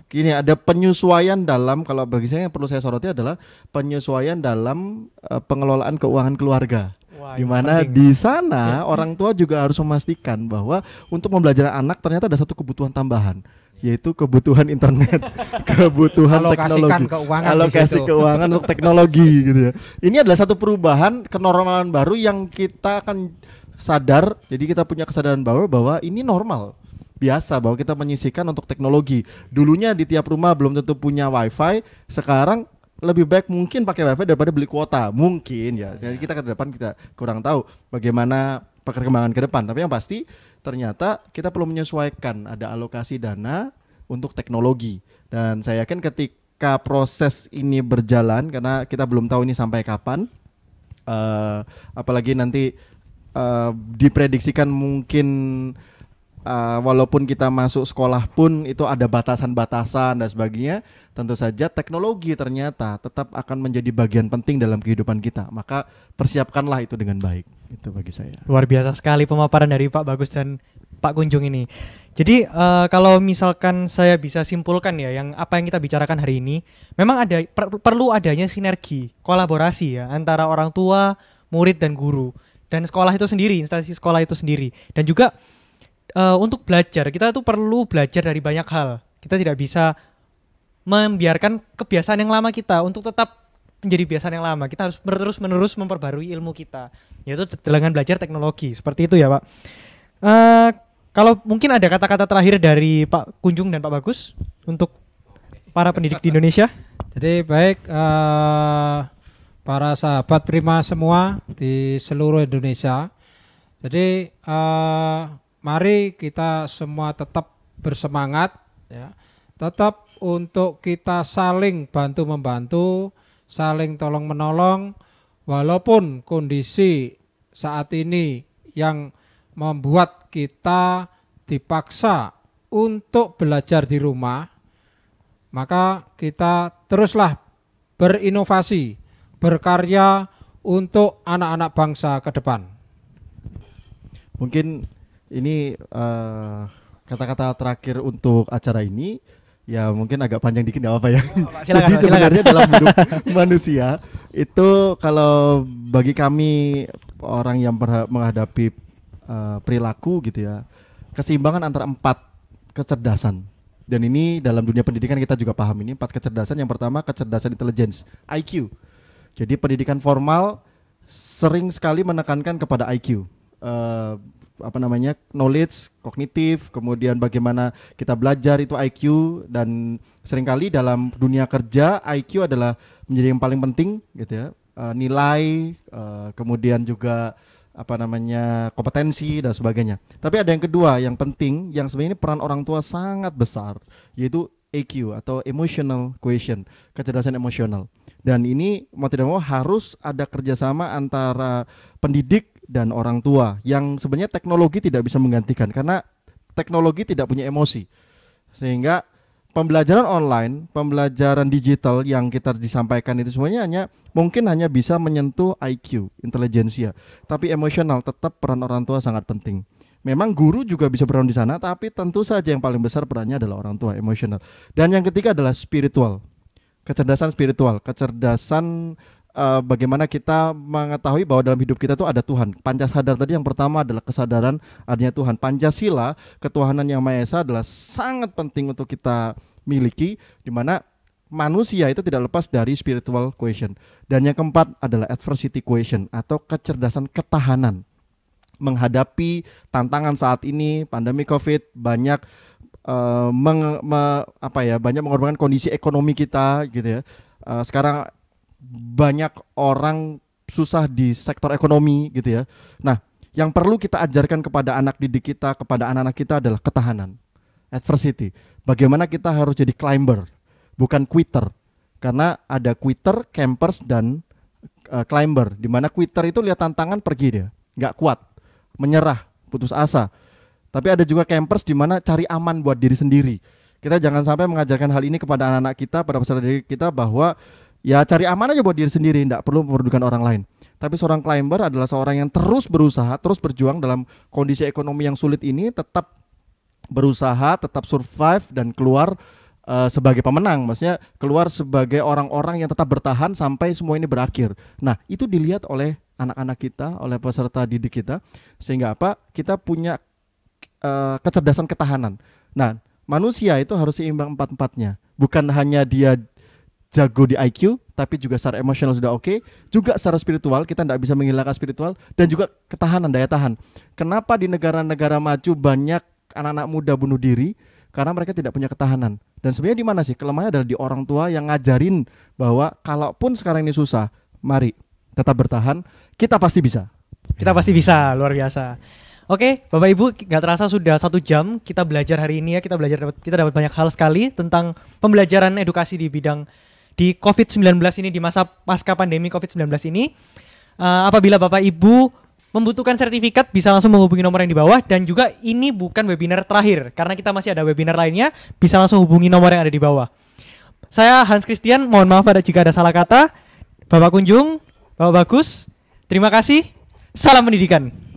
gini, ada penyesuaian dalam, kalau bagi saya yang perlu saya soroti adalah penyesuaian dalam pengelolaan keuangan keluarga. Wah, di mana di sana orang tua juga harus memastikan bahwa untuk membelajar anak ternyata ada satu kebutuhan tambahan, yaitu kebutuhan internet, kebutuhan teknologi, alokasi keuangan untuk teknologi gitu ya. Ini adalah satu perubahan kenormalan baru yang kita akan sadar. Jadi kita punya kesadaran bahwa ini normal biasa, bahwa kita menyisihkan untuk teknologi. Dulunya di tiap rumah belum tentu punya wifi, sekarang lebih baik mungkin pakai wifi daripada beli kuota, mungkin ya. Jadi kita ke depan kita kurang tahu bagaimana perkembangan ke depan, tapi yang pasti ternyata kita perlu menyesuaikan, ada alokasi dana untuk teknologi. Dan saya yakin ketika proses ini berjalan, karena kita belum tahu ini sampai kapan, apalagi nanti diprediksikan mungkin walaupun kita masuk sekolah pun itu ada batasan-batasan dan sebagainya, tentu saja teknologi ternyata tetap akan menjadi bagian penting dalam kehidupan kita. Maka persiapkanlah itu dengan baik. Itu bagi saya. Luar biasa sekali pemaparan dari Pak Bagus dan Pak Kunjung ini. Jadi kalau misalkan saya bisa simpulkan ya, yang apa yang kita bicarakan hari ini, memang ada perlu adanya sinergi, kolaborasi ya antara orang tua, murid dan guru, dan sekolah itu sendiri, instansi sekolah itu sendiri. Dan juga untuk belajar, kita tuh perlu belajar dari banyak hal. Kita tidak bisa membiarkan kebiasaan yang lama kita untuk tetap menjadi kebiasaan yang lama. Kita harus terus-menerus memperbarui ilmu kita, yaitu dengan belajar teknologi. Seperti itu ya, Pak. Kalau mungkin ada kata-kata terakhir dari Pak Kunjung dan Pak Bagus untuk para pendidik di Indonesia. Jadi baik, para sahabat Prima semua di seluruh Indonesia. Jadi mari kita semua tetap bersemangat ya. Tetap untuk kita saling bantu-membantu, saling tolong-menolong, walaupun kondisi saat ini yang membuat kita dipaksa untuk belajar di rumah, maka kita teruslah berinovasi, berkarya untuk anak-anak bangsa ke depan. Mungkin ini kata-kata terakhir untuk acara ini, ya mungkin agak panjang dikit, nggak apa-apa ya. Silakan, jadi sebenarnya dalam hidup manusia itu, kalau bagi kami orang yang menghadapi perilaku gitu ya, keseimbangan antara 4 kecerdasan. Dan ini dalam dunia pendidikan kita juga paham ini 4 kecerdasan. Yang pertama kecerdasan intelligence, IQ. Jadi pendidikan formal sering sekali menekankan kepada IQ. Knowledge, kognitif, kemudian bagaimana kita belajar itu IQ, dan seringkali dalam dunia kerja IQ adalah menjadi yang paling penting gitu ya. Nilai, kemudian juga kompetensi dan sebagainya. Tapi ada yang kedua yang penting, yang sebenarnya peran orang tua sangat besar, yaitu EQ atau emotional quotient, kecerdasan emosional. Dan ini mau tidak mau harus ada kerjasama antara pendidik dan orang tua, yang sebenarnya teknologi tidak bisa menggantikan, karena teknologi tidak punya emosi. Sehingga pembelajaran online, pembelajaran digital yang kita disampaikan itu semuanya mungkin hanya bisa menyentuh IQ, intelijensia, tapi emosional tetap peran orang tua sangat penting. Memang guru juga bisa berperan di sana, tapi tentu saja yang paling besar perannya adalah orang tua, emosional. Dan yang ketiga adalah spiritual, kecerdasan spiritual, kecerdasan bagaimana kita mengetahui bahwa dalam hidup kita tuh ada Tuhan. Pancasadar tadi yang pertama adalah kesadaran adanya Tuhan. Pancasila, ketuhanan yang Maha Esa adalah sangat penting untuk kita miliki, di mana manusia itu tidak lepas dari spiritual quotient. Dan yang keempat adalah adversity quotient atau kecerdasan ketahanan. Menghadapi tantangan saat ini, pandemi Covid, banyak banyak mengorbankan kondisi ekonomi kita gitu ya. Sekarang banyak orang susah di sektor ekonomi gitu ya. Nah, yang perlu kita ajarkan kepada anak didik kita, kepada anak-anak kita adalah ketahanan, adversity. Bagaimana kita harus jadi climber, bukan quitter. Karena ada quitter, campers, dan climber. Dimana quitter itu lihat tantangan pergi dia, nggak kuat, menyerah, putus asa. Tapi ada juga campers di mana cari aman buat diri sendiri. Kita jangan sampai mengajarkan hal ini kepada anak-anak kita, pada peserta didik kita, bahwa ya cari aman aja buat diri sendiri, tidak perlu memperdulikan orang lain. Tapi seorang climber adalah seorang yang terus berusaha, terus berjuang dalam kondisi ekonomi yang sulit ini, tetap berusaha, tetap survive dan keluar sebagai pemenang. Maksudnya keluar sebagai orang-orang yang tetap bertahan sampai semua ini berakhir. Nah, itu dilihat oleh anak-anak kita, oleh peserta didik kita, sehingga apa? Kita punya kecerdasan ketahanan. Nah, manusia itu harus seimbang empat-empatnya. Bukan hanya dia jago di IQ, tapi juga secara emosional sudah oke, juga secara spiritual kita tidak bisa menghilangkan spiritual, dan juga ketahanan, daya tahan. Kenapa di negara-negara maju banyak anak-anak muda bunuh diri? Karena mereka tidak punya ketahanan. Dan sebenarnya di mana sih kelemahannya? Adalah di orang tua yang ngajarin bahwa kalaupun sekarang ini susah, mari tetap bertahan, kita pasti bisa. Kita pasti bisa, luar biasa. Oke, Bapak Ibu, nggak terasa sudah 1 jam kita belajar hari ini ya. Kita dapat banyak hal sekali tentang pembelajaran edukasi di bidang di COVID-19 ini, di masa pasca pandemi COVID-19 ini. Apabila Bapak Ibu membutuhkan sertifikat, bisa langsung menghubungi nomor yang di bawah. Dan juga ini bukan webinar terakhir, karena kita masih ada webinar lainnya. Bisa langsung hubungi nomor yang ada di bawah. Saya Hans Christian, mohon maaf jika ada salah kata. Bapak Kunjung, Bapak Bagus, terima kasih. Salam pendidikan.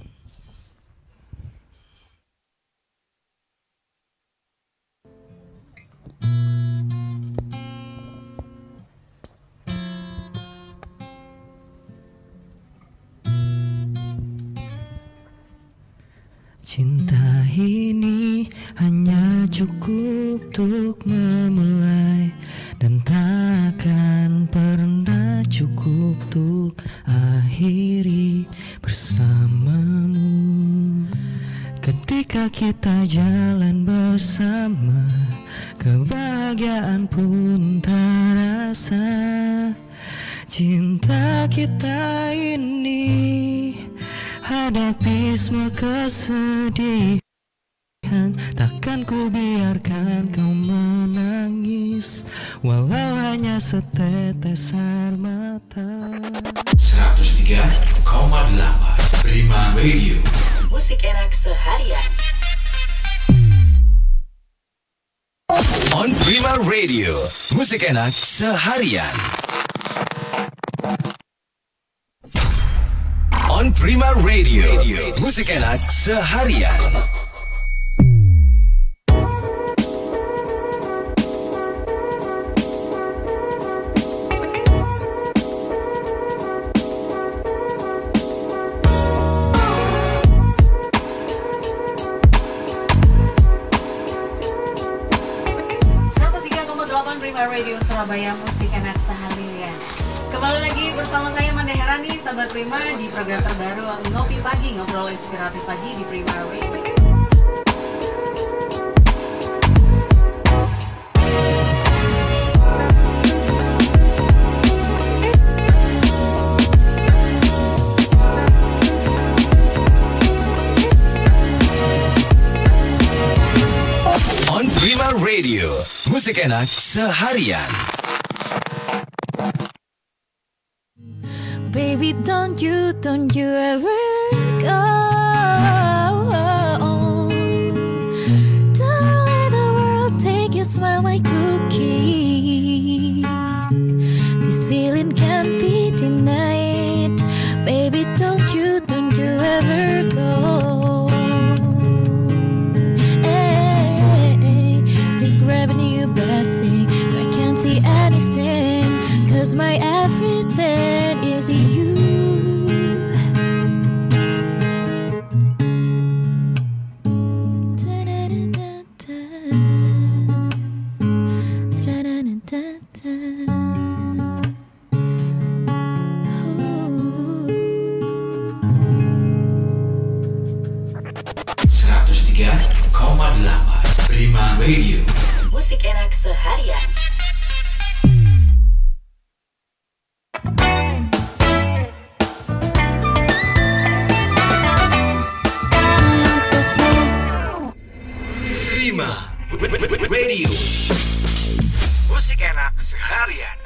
Cinta ini hanya cukup untuk memulai, dan takkan pernah cukup untuk akhiri bersamamu. Ketika kita jalan bersama, kebahagiaan pun terasa. Cinta kita ini hadapi semua kesedihan, takkan ku biarkan kau menangis, walau hanya setetes air mata. 103,8 Prima Radio. Musik enak seharian. On Prima Radio, musik enak seharian. On Prima Radio, musik enak seharian. Prima Radio Surabaya, musik enak seharian. Kembali lagi bersama saya Manda Herani, sahabat Prima, di program terbaru Ngopi Pagi, ngobrol inspiratif pagi di Prima Radio. On Prima Radio, musik enak seharian. Baby, don't you ever go. Don't let the world take your smile, my cookie. This feeling can't be denied. Baby, don't you ever go. Hey, this gravity you breathing, I can't see anything, 'cause my everything 93,8 Prima Radio. Musik enak seharian. Prima Radio. Musik enak seharian.